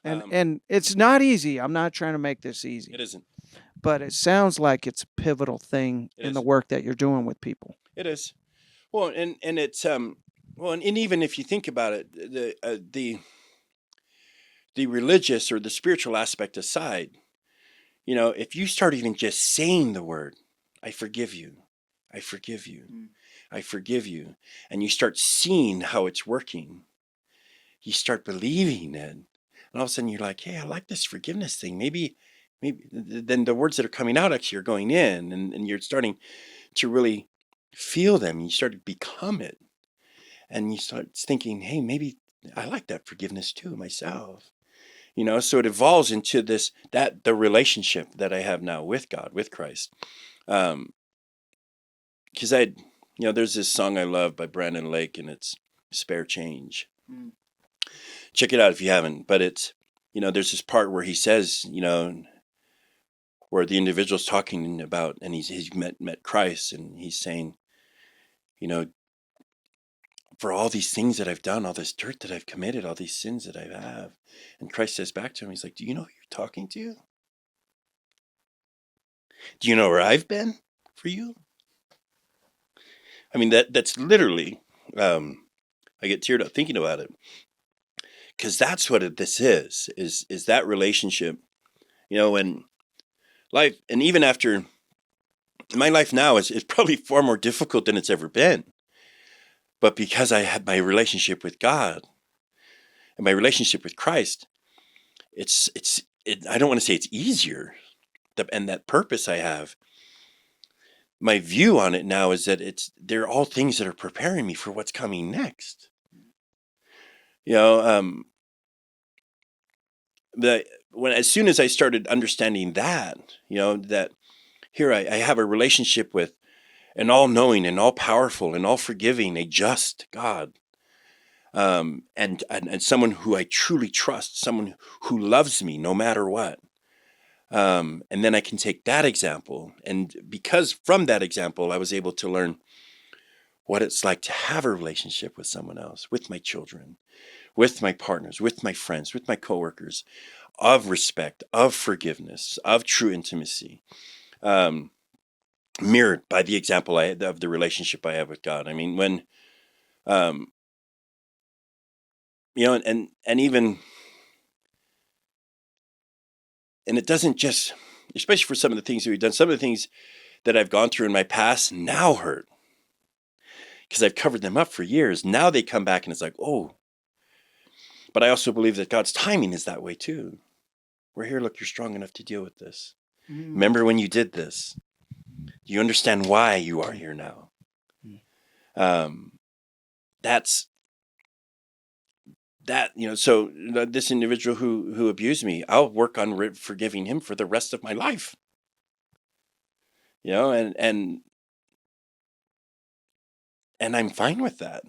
And it's not easy. I'm not trying to make this easy. It isn't. But it sounds like it's a pivotal thing in the work that you're doing with people. It is. Well, and it's and even if you think about it, the religious or the spiritual aspect aside, if you start even just saying the word, I forgive you, I forgive you, I forgive you, and you start seeing how it's working, you start believing it, and all of a sudden you're like, hey, I like this forgiveness thing. Maybe then the words that are coming out actually are going in, and you're starting to really feel them. You start to become it, and you start thinking, hey, maybe I like that forgiveness too myself. So it evolves into the relationship that I have now with God, with Christ. Because there's this song I love by Brandon Lake, and it's Spare Change. Check it out if you haven't. But it's, there's this part where he says, where the individual's talking about, and he's met Christ, and he's saying, for all these things that I've done, all this dirt that I've committed, all these sins that I have. And Christ says back to him, he's like, do you know who you're talking to? Do you know where I've been for you? That's literally, I get teared up thinking about it. Because that's what this is that relationship, when life, and even after, my life now is probably far more difficult than it's ever been. But because I had my relationship with God and my relationship with Christ, I don't want to say it's easier. And that purpose I have, my view on it now is that they're all things that are preparing me for what's coming next. But as soon as I started understanding that, that here I have a relationship with an all-knowing and all-powerful and all-forgiving, a just God, and someone who I truly trust, someone who loves me no matter what. And then I can take that example, and because from that example, I was able to learn what it's like to have a relationship with someone else, with my children, with my partners, with my friends, with my coworkers, of respect, of forgiveness, of true intimacy, mirrored by the example of the relationship I have with God. When, and even, and it doesn't just, especially for some of the things that we've done, some of the things that I've gone through in my past now hurt because I've covered them up for years. Now they come back and it's like, oh, but I also believe that God's timing is that way too. We're here. Look, you're strong enough to deal with this. Remember when you did this? You understand why you are here now. That's that, so this individual who abused me, I'll work on forgiving him for the rest of my life. And I'm fine with that.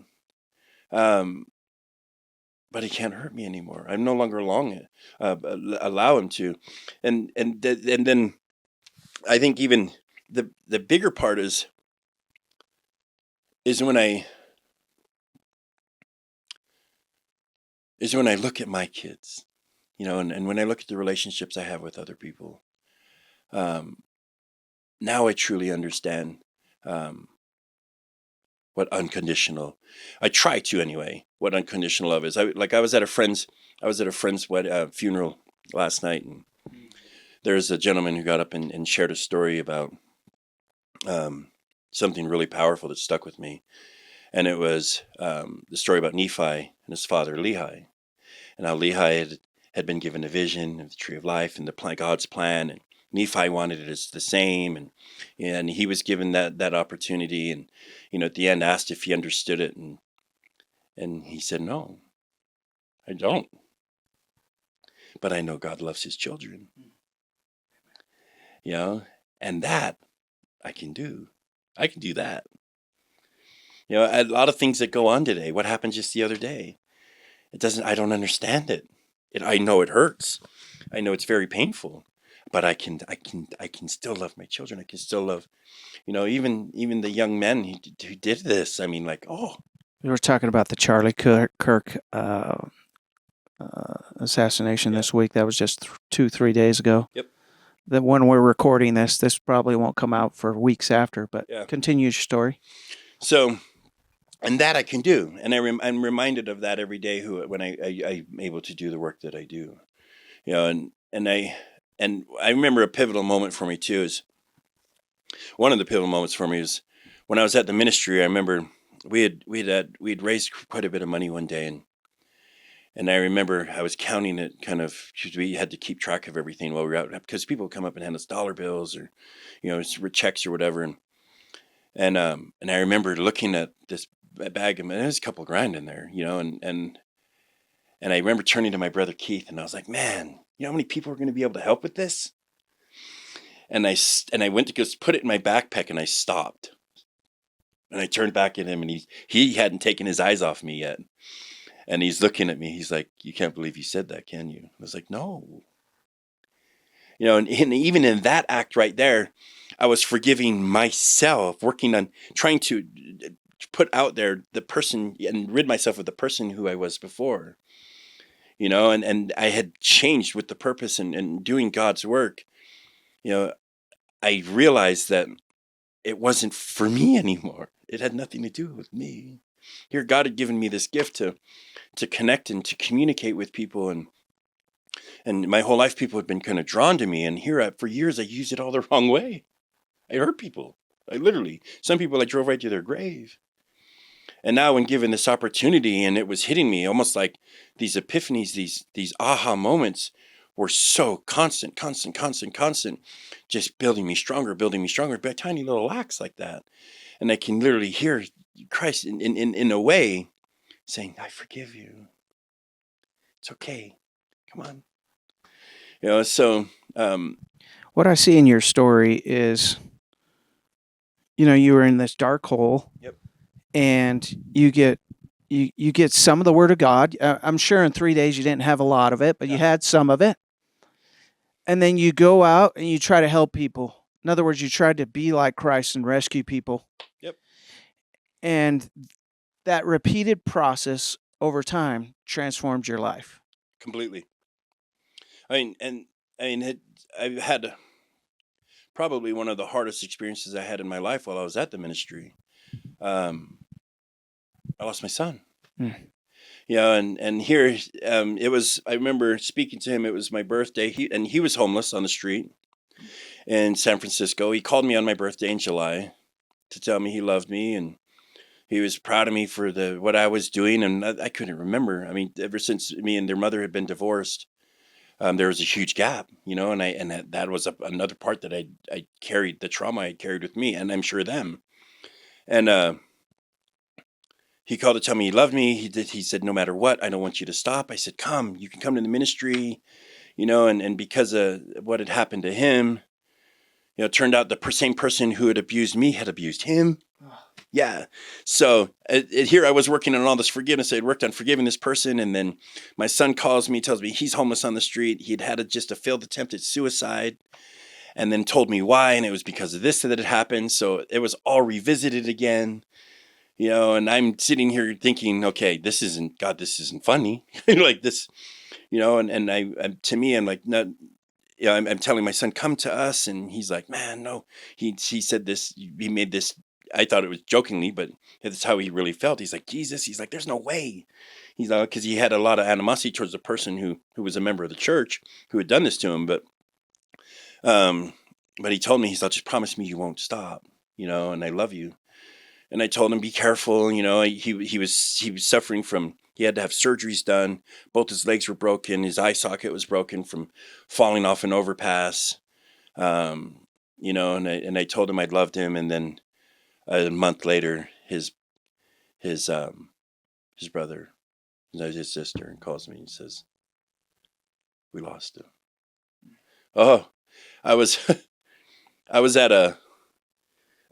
But he can't hurt me anymore. I'm no longer allow him to. And then I think even the bigger part is when I look at my kids, and when I look at the relationships I have with other people, Now I truly understand what unconditional. I try to anyway. What unconditional love is. I was at a friend's funeral last night, and there's a gentleman who got up and shared a story about something really powerful that stuck with me, and it was the story about Nephi and his father Lehi, and how Lehi had been given a vision of the tree of life and God's plan, and Nephi wanted it as the same, and he was given that opportunity, and at the end asked if he understood it, and he said, no, I don't, but I know God loves his children, and that I can do. I can do that. A lot of things that go on today. What happened just the other day? I don't understand it. I know it hurts. I know it's very painful, but I can still love my children. I can still love, even the young men who did this. I mean, like, oh, We were talking about the Charlie Kirk assassination this week. That was just 2-3 days ago. Yep. The when we're recording this probably won't come out for weeks after, but continue your story. So, and that I can do. And I'm reminded of that every day when I'm able to do the work that I do. And I remember a pivotal moment for me too is one of the pivotal moments for me is when I was at the ministry. I remember we'd raised quite a bit of money one day, and I remember I was counting it kind of because we had to keep track of everything while we were out, because people would come up and hand us dollar bills or checks or whatever, and I remember looking at this bag, and there's a couple grand in there, and I remember turning to my brother Keith, and I was like, man, you know how many people are going to be able to help with this? And I went to go put it in my backpack, and I stopped. And I turned back at him, and he hadn't taken his eyes off me yet. And he's looking at me. He's like, you can't believe you said that, can you? I was like, no. And even in that act right there, I was forgiving myself, working on trying to put out there the person and rid myself of the person who I was before. And I had changed with the purpose and doing God's work. I realized that it wasn't for me anymore. It had nothing to do with me. Here, God had given me this gift to connect and to communicate with people, and my whole life people had been kind of drawn to me. And here, for years, I used it all the wrong way. I hurt people. Some people I drove right to their grave. And now, when given this opportunity, and it was hitting me almost like these epiphanies, these aha moments were so constant, just building me stronger by tiny little acts like that. And I can literally hear Christ in a way saying, I forgive you. It's okay. Come on. So what I see in your story is, you were in this dark hole. Yep. And you get some of the word of God. I'm sure in 3 days you didn't have a lot of it, but you had some of it. And then you go out and you try to help people. In other words, you tried to be like Christ and rescue people. Yep. And that repeated process over time transformed your life. Completely. I've had probably one of the hardest experiences I had in my life while I was at the ministry. I lost my son. And here it was. I remember speaking to him. It was my birthday. He was homeless on the street in San Francisco. He called me on my birthday in July to tell me he loved me, and he was proud of me for what I was doing. And I couldn't remember. I mean, ever since me and their mother had been divorced, there was a huge gap, and that was another part that I carried, the trauma I carried with me, and I'm sure them. And he called to tell me he loved me. He said, no matter what, I don't want you to stop. I said, come, you can come to the ministry, and because of what had happened to him, it turned out the same person who had abused me had abused him. Yeah. So here I was working on all this forgiveness. I had worked on forgiving this person. And then my son calls me, tells me he's homeless on the street. He'd had just a failed attempt at suicide, and then told me why. And it was because of this that had happened. So it was all revisited again, and I'm sitting here thinking, okay, this isn't funny. Like this, and to me, I'm like, no, I'm telling my son, come to us. And he's like, man, no, he said this, he made this. I thought it was jokingly, but that's how he really felt. He's like, Jesus, he's like, there's no way. He's like, because he had a lot of animosity towards the person who was a member of the church who had done this to him. Um, but he told me, he's like, just promise me you won't stop, and I love you. And I told him, be careful. He was suffering from, he had to have surgeries done. Both his legs were broken. His eye socket was broken from falling off an overpass. And I told him I loved him. And then a month later, his brother, his sister, calls me and says, we lost him. Oh, I was, I was at a,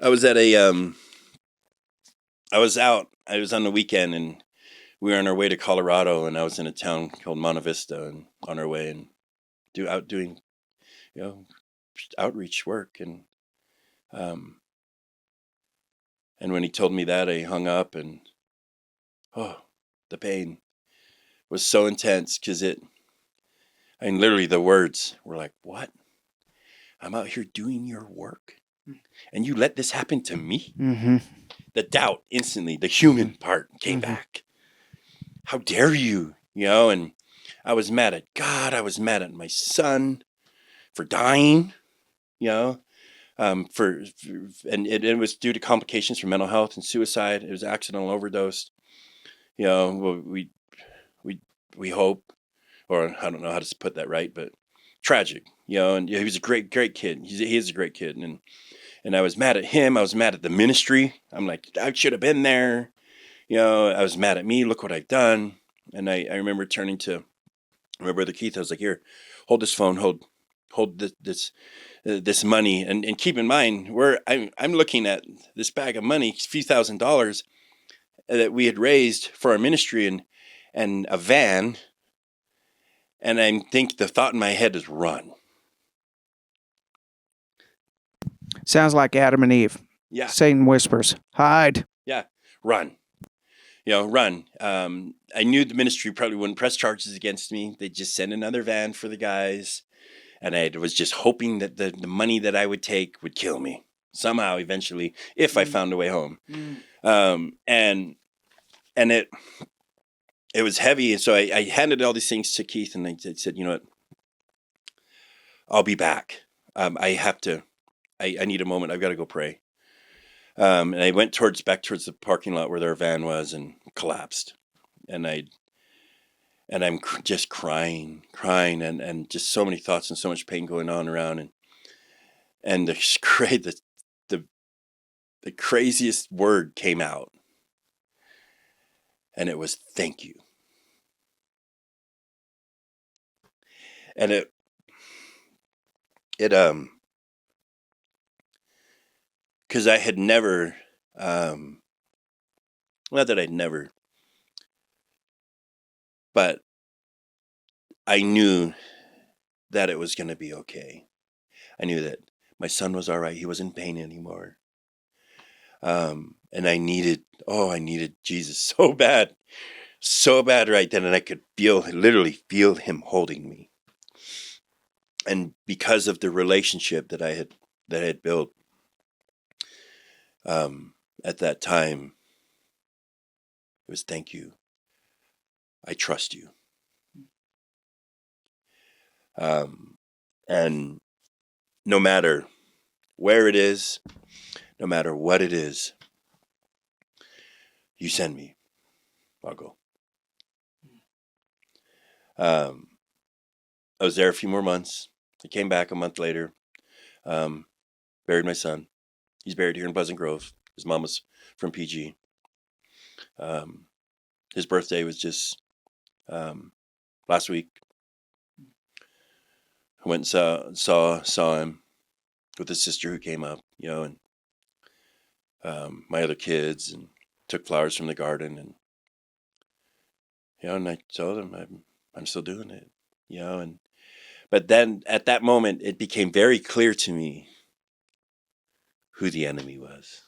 I was at a, I was out, I was on the weekend and we were on our way to Colorado, and I was in a town called Monte Vista, and on our way and doing, outreach work. Um, and when he told me that, I hung up, and the pain was so intense because literally the words were like, what? I'm out here doing your work and you let this happen to me? Mm-hmm. The doubt instantly, the human part came back. How dare you? And I was mad at God. I was mad at my son for dying, and it was due to complications from mental health and suicide. It was accidental overdose. We hope, or I don't know how to put that right, but tragic, and he was a great kid. He is a great kid. And I was mad at him. I was mad at the ministry. I'm like, I should have been there. I was mad at me. Look what I've done. And I remember turning to my brother Keith. I was like, here, hold this phone, hold this money. And keep in mind, I'm looking at this bag of money, a few $1,000s that we had raised for our ministry and a van. And I think the thought in my head is run. Sounds like Adam and Eve. Yeah. Satan whispers, hide. Yeah. Run. Run. I knew the ministry probably wouldn't press charges against me. They'd just send another van for the guys. And I was just hoping that the money that I would take would kill me somehow eventually if I found a way home. And it was heavy. And so I handed all these things to Keith and I said, you know what? I'll be back. I need a moment. I've got to go pray. And I went back towards the parking lot where their van was and collapsed. And I'm just crying and just so many thoughts and so much pain going on around. And the craziest word came out. And it was thank you. And it because I had never, not that I'd never, but I knew that it was going to be okay. I knew that my son was all right. He wasn't in pain anymore. And I needed Jesus so bad right then. And I could literally feel him holding me. And because of the relationship that I had built, at that time, it was thank you. I trust you. And no matter where it is, no matter what it is, you send me, I'll go. I was there a few more months. I came back a month later, buried my son. He's buried here in Pleasant Grove. His mom was from PG. His birthday was just last week. I went and saw him with his sister who came up, and my other kids, and took flowers from the garden, and and I told him I'm still doing it, but then at that moment it became very clear to me who the enemy was,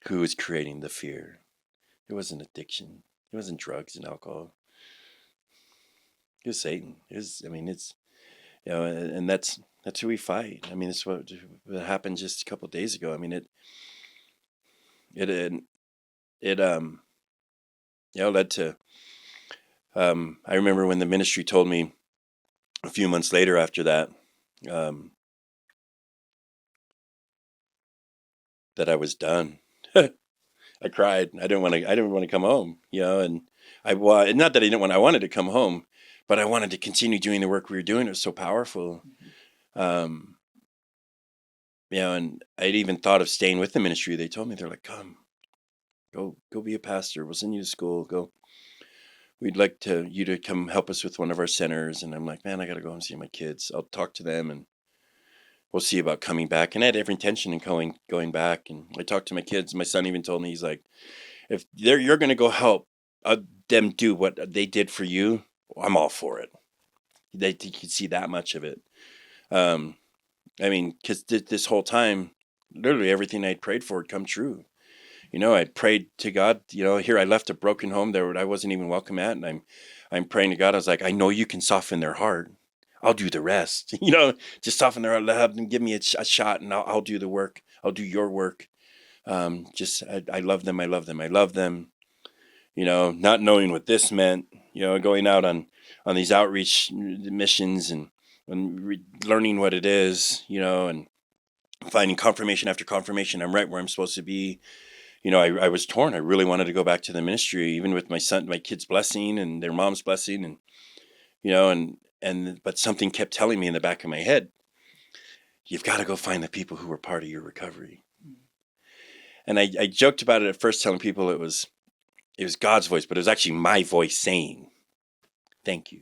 who was creating the fear. It wasn't addiction. It wasn't drugs and alcohol. It was Satan. It's And that's who we fight. I mean, it's what happened just a couple of days ago. I mean, it led to. I remember when the ministry told me a few months later after that that I was done. I cried. I didn't want to come home, and not that I wanted to come home, but I wanted to continue doing the work we were doing. It was so powerful. Um, and I'd even thought of staying with the ministry. They told me, they're like, come, go be a pastor. We'll send you to school. Go. We'd like you to come help us with one of our centers. And I'm like, man, I got to go and see my kids. I'll talk to them and we'll see about coming back. And I had every intention in going back. And I talked to my kids. My son even told me, he's like, if you're going to go help them do what they did for you, I'm all for it. They could see that much of it. I mean, because this whole time, literally everything I'd prayed for had come true. I prayed to God. Here I left a broken home there I wasn't even welcome at, and I'm praying to God. I was like, I know you can soften their heart. I'll do the rest. Just soften their heart. Have them give me a shot, and I'll do the work. I'll do your work. I love them. I love them. I love them. Not knowing what this meant. Going out on these outreach missions and learning what it is. And finding confirmation after confirmation. I'm right where I'm supposed to be. I was torn. I really wanted to go back to the ministry, even with my kids' blessing and their mom's blessing, but something kept telling me in the back of my head, you've got to go find the people who were part of your recovery. And I joked about it at first, telling people it was God's voice, but it was actually my voice saying, thank you.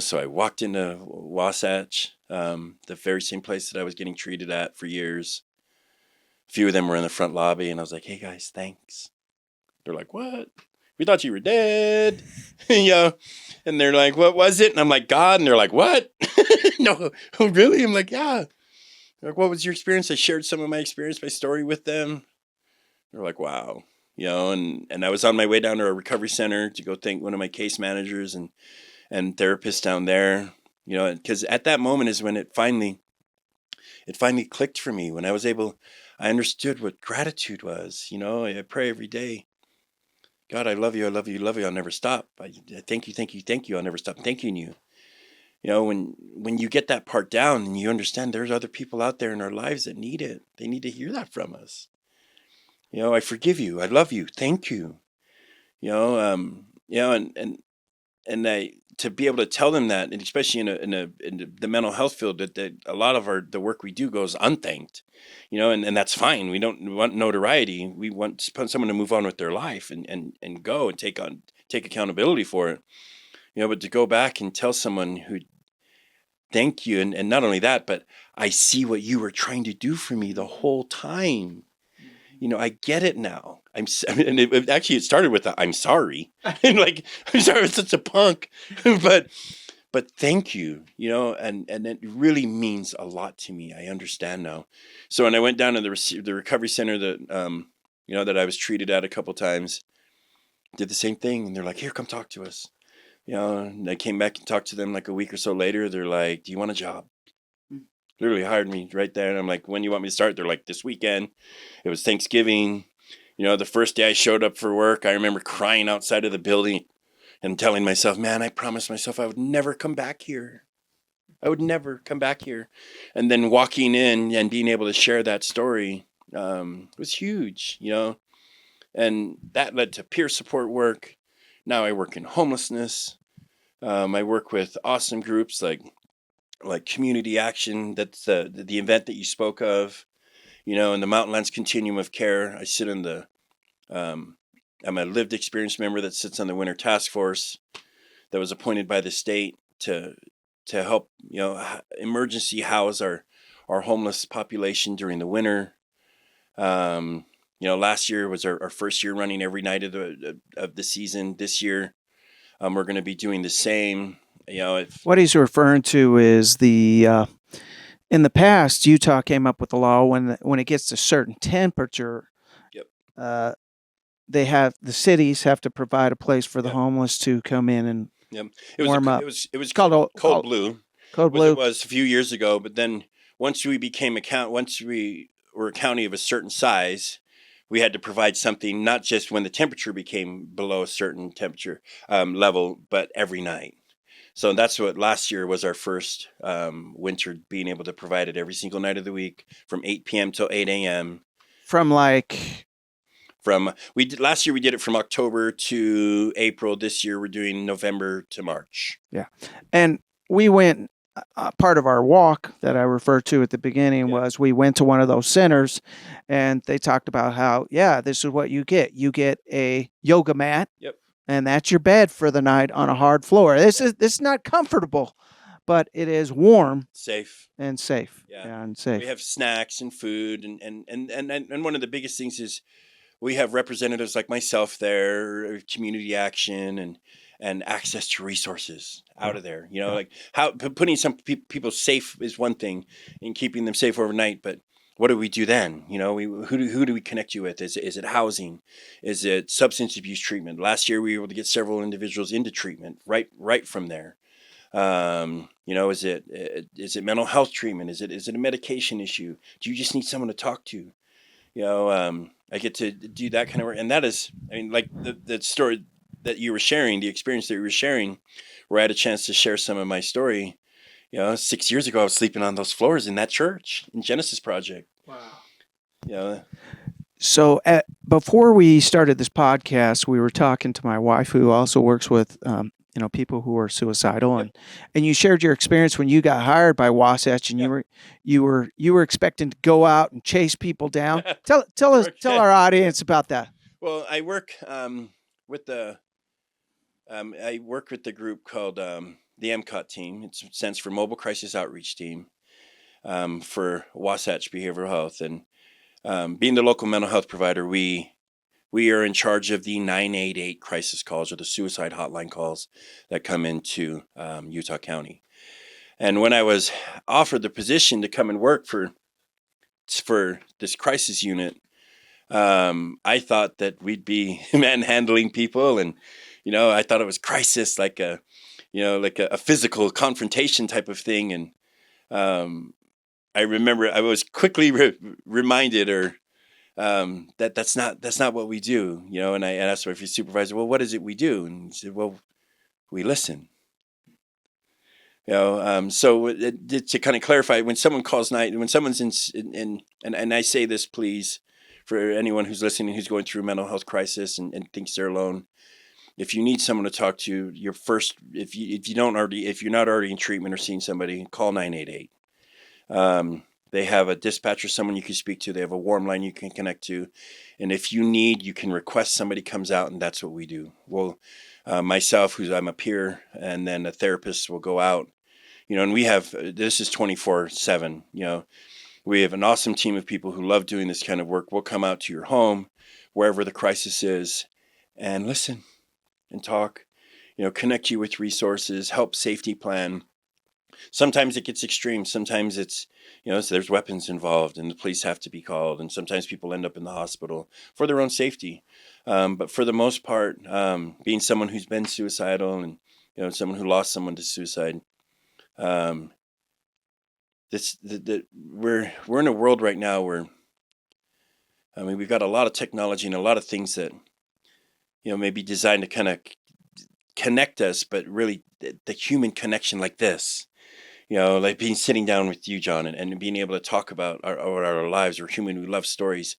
So I walked into Wasatch, the very same place that I was getting treated at for years. A few of them were in the front lobby, and I was like, hey guys, thanks. They're like, what? We thought you were dead. And they're like, what was it? And I'm like, God. And they're like, what? No, oh, really? I'm like, yeah. They're like, what was your experience? I shared some of my experience, my story with them. They're like, wow. And I was on my way down to a recovery center to go thank one of my case managers and therapists down there, because at that moment is when it finally clicked for me, when I understood what gratitude was. I pray every day, God, I love you, I love you, love you. I'll never stop. I thank you, thank you, thank you. I'll never stop thanking you. When you get that part down and you understand there's other people out there in our lives that need it. They need to hear that from us. I forgive you. I love you. Thank you. And to be able to tell them that, and especially in the mental health field, that a lot of the work we do goes unthanked, and that's fine. We don't want notoriety. We want someone to move on with their life and go and take accountability for it, but to go back and tell someone who, thank you. And not only that, but I see what you were trying to do for me the whole time. I get it now. And it started with I'm sorry. And like, I'm sorry, I'm such a punk, but thank you, and it really means a lot to me. I understand now. So when I went down to the recovery center that, that I was treated at a couple times, did the same thing. And they're like, here, come talk to us. And I came back and talked to them like a week or so later. They're like, do you want a job? Literally hired me right there. And I'm like, when you want me to start? They're like, this weekend. It was Thanksgiving. The first day I showed up for work, I remember crying outside of the building and telling myself, man, I promised myself I would never come back here. I would never come back here. And then walking in and being able to share that story was huge, and that led to peer support work. Now I work in homelessness. I work with awesome groups like Community Action. That's the event that you spoke of, in the Mountainlands Continuum of Care. I sit in I'm a lived experience member that sits on the Winter Task Force that was appointed by the state to help, emergency house our homeless population during the winter. Last year was our first year running every night of the season. This year, we're going to be doing the same. What he's referring to is in the past, Utah came up with a law when it gets to a certain temperature. Yep. The cities have to provide a place for the Yep. homeless to come in and Yep. warm up. It was called cold blue. Code was it Blue. was a few years ago. But then once we were a county of a certain size, we had to provide something not just when the temperature became below a certain temperature level, but every night. So that's what last year was our first winter, being able to provide it every single night of the week from 8 p.m. till 8 a.m. From like, Last year we did it from October to April. This year we're doing November to March. yeah. And we went, part of our walk that I referred to at the beginning was we went to one of those centers and they talked about how, this is what you get. You get a yoga mat. Yep. And that's your bed for the night on a hard floor. This is not comfortable, but it is warm, safe, and safe. Yeah, and safe. We have snacks and food, and one of the biggest things is we have representatives like myself there, community action, and access to resources out of there. Like how putting some people safe is one thing, and keeping them safe overnight, but what do we do then? Who do we connect you with? Is it housing? Is it substance abuse treatment? Last year we were able to get several individuals into treatment right from there. Is it mental health treatment? Is it a medication issue? Do you just need someone to talk to? I get to do that kind of work, and that is, like the story that you were sharing, the experience that you were sharing, where I had a chance to share some of my story. 6 years ago, I was sleeping on those floors in that church in Genesis Project. Wow. So before we started this podcast, we were talking to my wife, who also works with people who are suicidal, and you shared your experience when you got hired by Wasatch, and you were expecting to go out and chase people down. Tell our audience about that. Well, I work with the group called the MCOT team. It stands for Mobile Crisis Outreach Team for Wasatch Behavioral Health, and being the local mental health provider, we are in charge of the 988 crisis calls, or the suicide hotline calls that come into Utah County. And when I was offered the position to come and work for this crisis unit, I thought that we'd be manhandling people, and I thought it was crisis, like a physical confrontation type of thing. And I remember I was quickly reminded, or that's not what we do, and I asked my supervisor, well, what is it we do? And he said, well, we listen. So to kind of clarify, when someone calls when someone's in and I say this, please, for anyone who's listening who's going through a mental health crisis and thinks they're alone, if you need someone to talk to, if you're not already in treatment or seeing somebody, call 988. They have a dispatcher, someone you can speak to. They have a warm line you can connect to. And if you need, you can request somebody comes out, and that's what we do. Well, myself, I'm a peer, and then a therapist will go out, and we have, this is 24/7, we have an awesome team of people who love doing this kind of work. We'll come out to your home, wherever the crisis is, and listen and talk, connect you with resources, help safety plan. Sometimes it gets extreme. Sometimes it's, so there's weapons involved and the police have to be called. And sometimes people end up in the hospital for their own safety. But for the most part, being someone who's been suicidal and, someone who lost someone to suicide, we're in a world right now where, we've got a lot of technology and a lot of things that, may be designed to kind of connect us, but really the human connection like this. Like sitting down with you, John, and being able to talk about our lives. We're human. We love stories.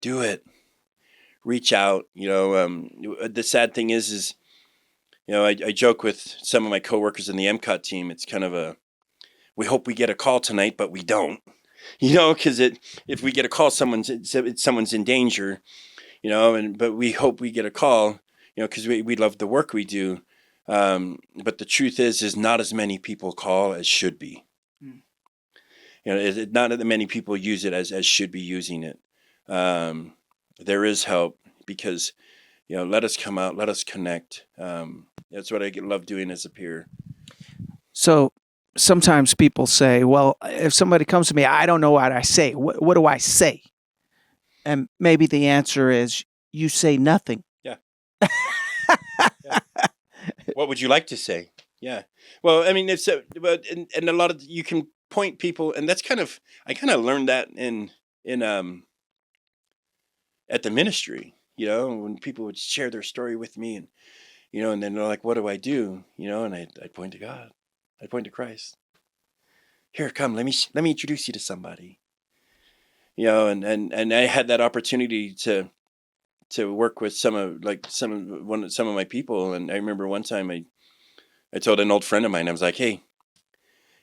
Do it. Reach out. The sad thing is, I joke with some of my coworkers in the MCOT team. It's kind of we hope we get a call tonight, but we don't. Because if we get a call, someone's in danger. But we hope we get a call. Because we love the work we do. But the truth is not as many people call as should be. Not that many people use it as should be using it. There is help because, let us come out, let us connect. That's what I love doing as a peer. So sometimes people say, well, if somebody comes to me, I don't know what I say. What do I say? And maybe the answer is you say nothing. Yeah. Yeah. What would you like to say? Yeah. Well, I mean, it's but and a lot of you can point people, and that's I kind of learned that in at the ministry. When people would share their story with me, and and then they're like, "What do I do?" And I'd point to God. I'd point to Christ. Here, come. Let me introduce you to somebody. And I had that opportunity to work with some of my people, and I remember one time I told an old friend of mine, I was like, "Hey,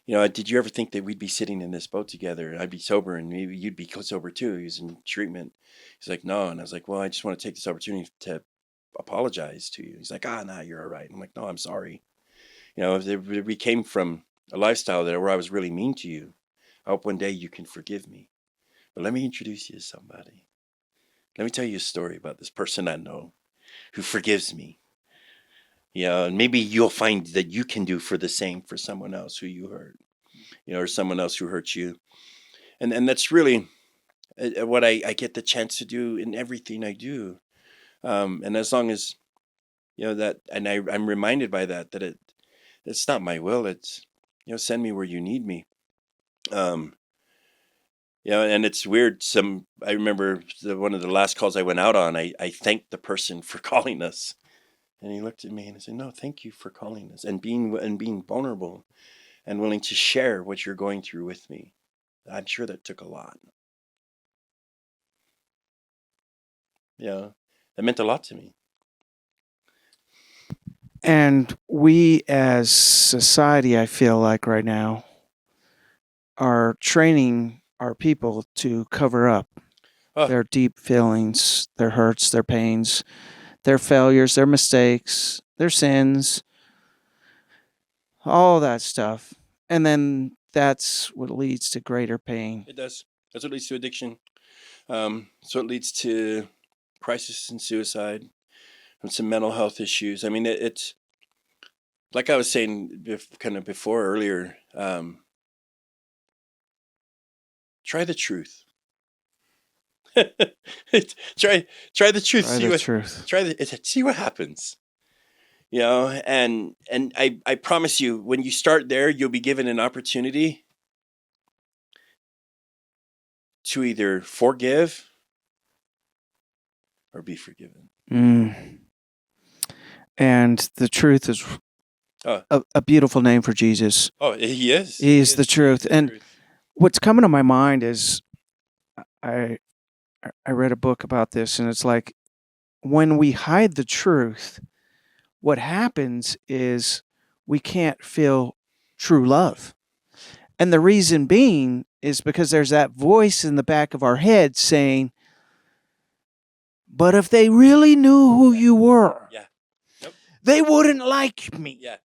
did you ever think that we'd be sitting in this boat together? I'd be sober and maybe you'd be sober too." He was in treatment. He's like, "No." And I was like, "Well, I just want to take this opportunity to apologize to you." He's like, "Nah, you're all right." I'm like, "No, I'm sorry. If we came from a lifestyle where I was really mean to you, I hope one day you can forgive me. But let me introduce you to somebody. Let me tell you a story about this person I know who forgives me. And maybe you'll find that you can do for the same for someone else who you hurt, or someone else who hurt you." And that's really what I get the chance to do in everything I do. And as long as that, and I'm reminded by that it's not my will. It's send me where you need me. Um, and it's weird. I remember one of the last calls I went out on. I thanked the person for calling us, and he looked at me and I said, "No, thank you for calling us and being vulnerable and willing to share what you're going through with me." I'm sure that took a lot. That meant a lot to me. And we as society, I feel like right now, are training our people to cover up Oh, their deep feelings, their hurts, their pains, their failures, their mistakes, their sins, all that stuff. And then that's what leads to greater pain. it does. That's what leads to addiction. So it leads to crisis and suicide and some mental health issues. I mean, it's like I was saying kind of before earlier. Try the truth. Try the truth. Try the truth. See what happens. And I promise you, when you start there, you'll be given an opportunity to either forgive or be forgiven. Mm. And the truth is Oh, a beautiful name for Jesus. he is. He is the truth. And what's coming to my mind is I I read a book about this, and it's like when we hide the truth, what happens is we can't feel true love. And the reason being is because there's that voice in the back of our head saying, "But if they really knew who you were, Yeah. Nope. they wouldn't like me." Yeah.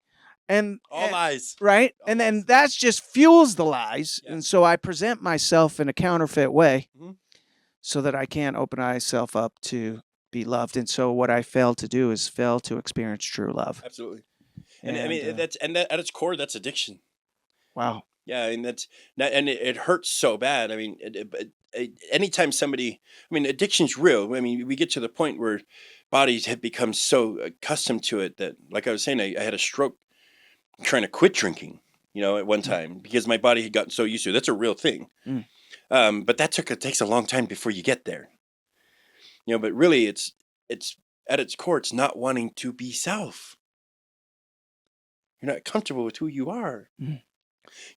And All lies. right? All And then lies. that's just fuels the lies. Yeah. And so I present myself in a counterfeit way Mhm. so that I can't open myself up to be loved. And so what I fail to do is fail to experience true love. Absolutely. And I And mean that at its core, that's addiction. wow. Yeah, and that's not, and it hurts so bad. I mean, anytime somebody, I mean, addiction's real. I mean, we get to the point where bodies have become so accustomed to it that, like I was saying, I had a stroke trying to quit drinking, at one time because my body had gotten so used to it. That's a real thing. Mm. But it takes a long time before you get there. But really, it's at its core, it's not wanting to be self. You're not comfortable with who you are. Mm.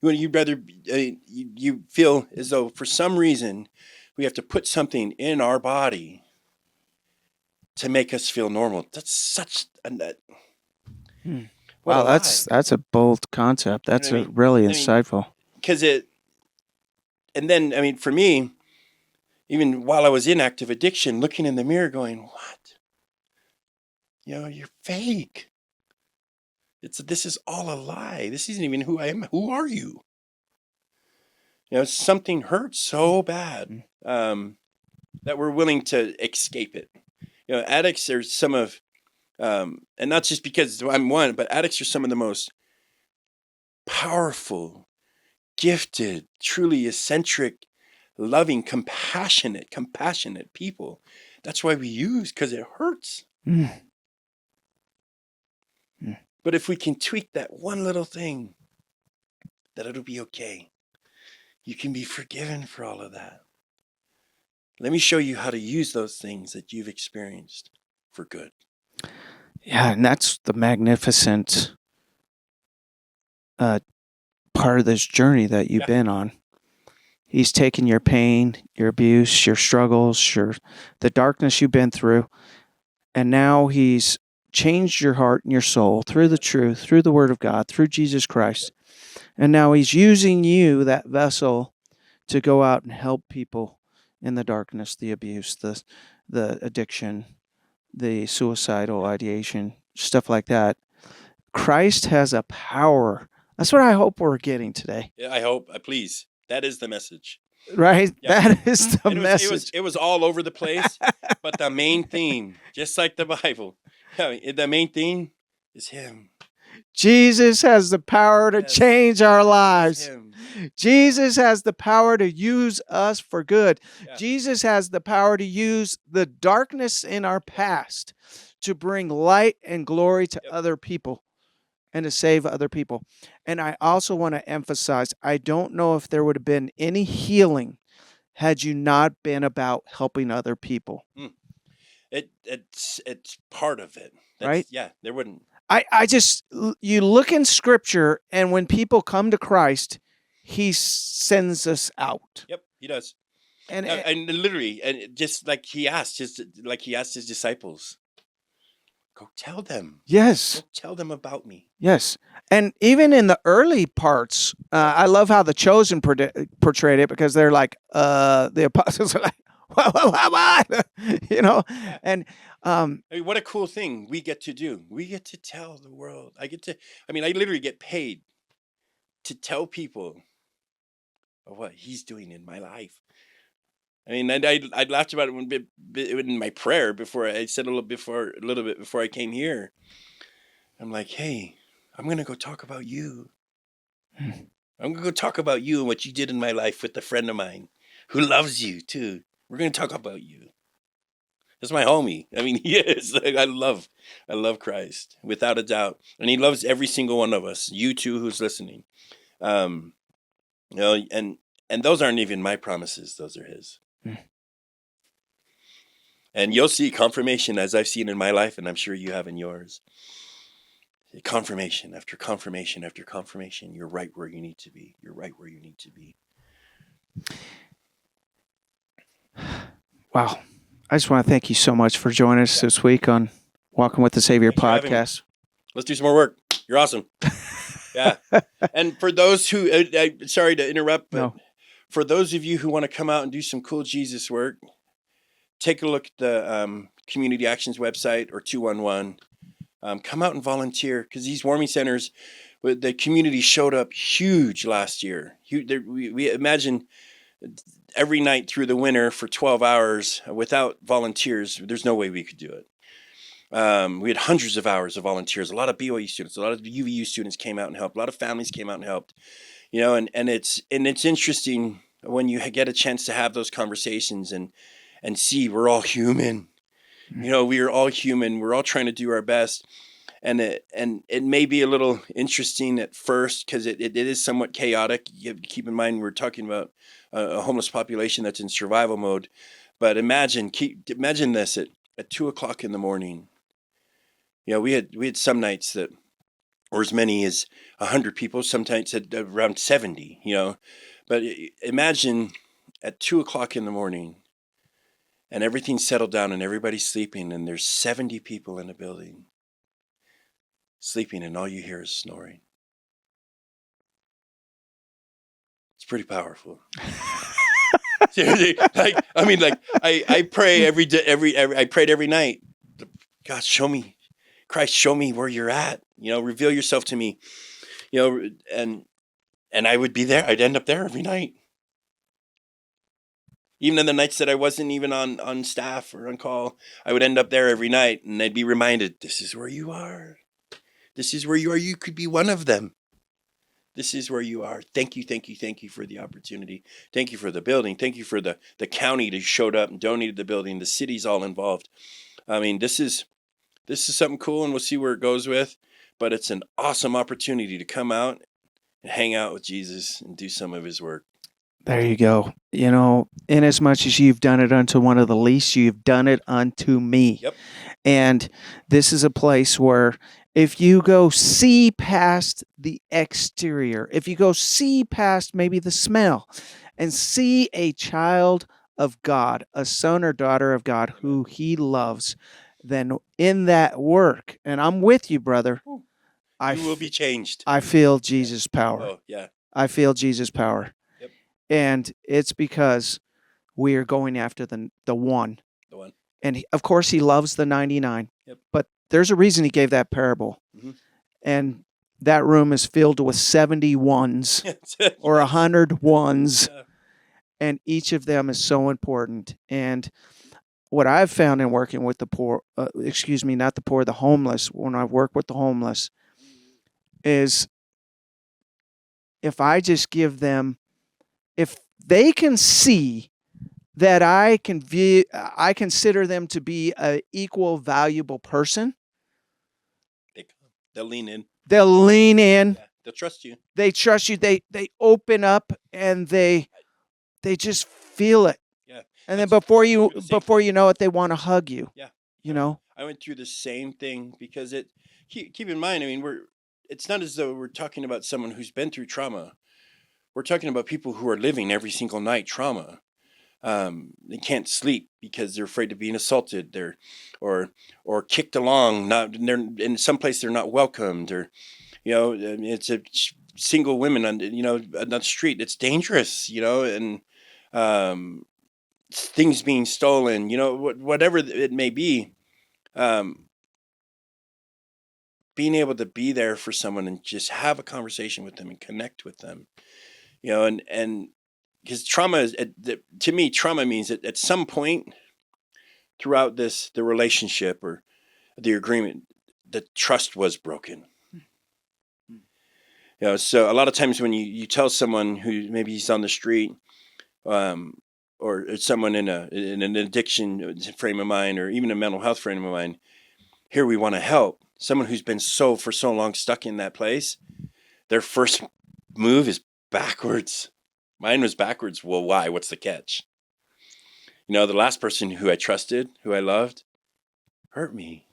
You'd rather you feel as though for some reason we have to put something in our body to make us feel normal. That's such Mm. what a Wow, lie. that's a bold concept. You know That's what I a mean? really I mean, insightful. because and then I mean, for me, even while I was in active addiction, looking in the mirror, going, "What? You're fake. This is all a lie. This isn't even who I am. Who are you?" Something hurts so bad that we're willing to escape it. Addicts are some of, and not just because I'm one, but addicts are some of the most powerful, gifted, truly eccentric, loving, compassionate people. That's why we use, because it hurts. Mm. Mm. But if we can tweak that one little thing, that it'll be okay. You can be forgiven for all of that. Let me show you how to use those things that you've experienced for good. Yeah, and that's the magnificent part of this journey that you've been on. He's taken your pain, your abuse, your struggles, the darkness you've been through, and now he's changed your heart and your soul through the truth, through the Word of God, through Jesus Christ. And now he's using you, that vessel, to go out and help people in the darkness, the abuse, the addiction, the suicidal ideation, stuff like that. Christ has a power. That's what I hope we're getting today. Yeah, I hope. Please. That is the message. Right? Yeah. That is the message. It was all over the place, but the main theme, just like the Bible, the main theme is him. Jesus has the power to change our lives. Jesus has the power to use us for good. Yeah. Jesus has the power to use the darkness in our past to bring light and glory to other people and to save other people. And I also want to emphasize, I don't know if there would have been any healing had you not been about helping other people. It's part of it. Right? Yeah, there wouldn't. You look in Scripture, and when people come to Christ, he sends us out. Yep, he does. And literally, and just like he asked his disciples, go tell them. Yes. Go tell them about me. Yes. And even in the early parts, I love how the Chosen portrayed it, because they're like, the apostles are like, what? You know, and I mean, what a cool thing we get to do. We get to tell the world. I literally get paid to tell people of what he's doing in my life. I mean, I laughed about it in my prayer before I said a little bit before I came here. I'm like, hey, I'm gonna go talk about you. I'm gonna go talk about you and what you did in my life with a friend of mine who loves you too. We're gonna talk about you. That's my homie. I mean, he is. I love Christ without a doubt, and he loves every single one of us. You too, who's listening. And those aren't even my promises; those are his. And you'll see confirmation, as I've seen in my life, and I'm sure you have in yours. Confirmation after confirmation after confirmation. You're right where you need to be. You're right where you need to be. Wow. I just want to thank you so much for joining us this week on Walking with the Savior podcast. Let's do some more work. You're awesome. Yeah. And for those who, sorry to interrupt, but for those of you who want to come out and do some cool Jesus work, take a look at the Community Actions website or 211. Come out and volunteer, because these warming centers, the community showed up huge last year. We imagine every night through the winter for 12 hours without volunteers, there's no way we could do it. We had hundreds of hours of volunteers. A lot of BYU students, a lot of UVU students came out and helped. A lot of families came out and helped. And it's interesting when you get a chance to have those conversations and see we're all human. We are all human. We're all trying to do our best. And it may be a little interesting at first, because it is somewhat chaotic. You have to keep in mind we're talking about a homeless population that's in survival mode. But imagine this at 2:00 in the morning. We had some nights that were as many as 100 people, sometimes at around 70. But imagine at 2:00 in the morning, and everything's settled down and everybody's sleeping, and there's 70 people in a building sleeping, and all you hear is snoring. It's pretty powerful. Seriously, I pray every day, I prayed every night. God, Christ, show me where you're at. Reveal yourself to me. And I would be there. I'd end up there every night. Even in the nights that I wasn't even on staff or on call, I would end up there every night, and I'd be reminded, this is where you are. This is where you are. You could be one of them. This is where you are. Thank you, thank you, thank you for the opportunity. Thank you for the building. Thank you for the county that showed up and donated the building. The city's all involved. I mean, this is something cool, and we'll see where it goes with. but it's an awesome opportunity to come out and hang out with Jesus and do some of his work. There you go. Inasmuch as you've done it unto one of the least, you've done it unto me. Yep. And this is a place where if you go see past the exterior, if you go see past maybe the smell and see a child of God, a son or daughter of God who he loves, then in that work, and I'm with you, brother, You will be changed. I feel Jesus' power. Oh, yeah. I feel Jesus' power. Yep. And it's because we are going after the one. The one. And of course, he loves the 99. Yep. But there's a reason he gave that parable. Mm-hmm. And that room is filled with 70 ones or 100 ones. Yeah. And each of them is so important. And what I've found in working with the poor, not the poor, the homeless, when I work with the homeless, is if I just give them, if they can see that I consider them to be an equal, valuable person, they'll lean in. They'll lean in. Yeah, they'll trust you. They trust you. They open up and they just feel it. Yeah. And then before you know it, they want to hug you. Yeah. You know. I went through the same thing because keep in mind, I mean, it's not as though we're talking about someone who's been through trauma. We're talking about people who are living every single night trauma. They can't sleep because they're afraid of being assaulted. Or kicked along. They're in some place they're not welcomed. Or, it's a single women on the street. It's dangerous. And things being stolen. Whatever it may be. Being able to be there for someone and just have a conversation with them and connect with them. And because trauma to me, trauma means that at some point throughout the relationship or the agreement, the trust was broken. So a lot of times when you tell someone who maybe he's on the street, or someone in an addiction frame of mind, or even a mental health frame of mind, here we want to help. Someone who's been for so long stuck in that place, their first move is backwards. Mine was backwards. Well, why? What's the catch? The last person who I trusted, who I loved, hurt me.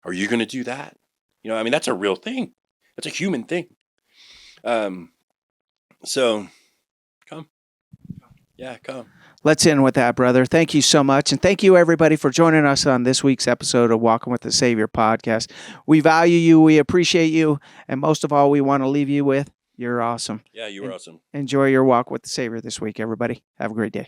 Are you going to do that? That's a real thing. That's a human thing. So come. Yeah, come. Let's end with that, brother. Thank you so much. And thank you, everybody, for joining us on this week's episode of Walking with the Savior podcast. We value you. We appreciate you. And most of all, we want to leave you with, you're awesome. Yeah, you were awesome. Enjoy your walk with the Savior this week, everybody. Have a great day.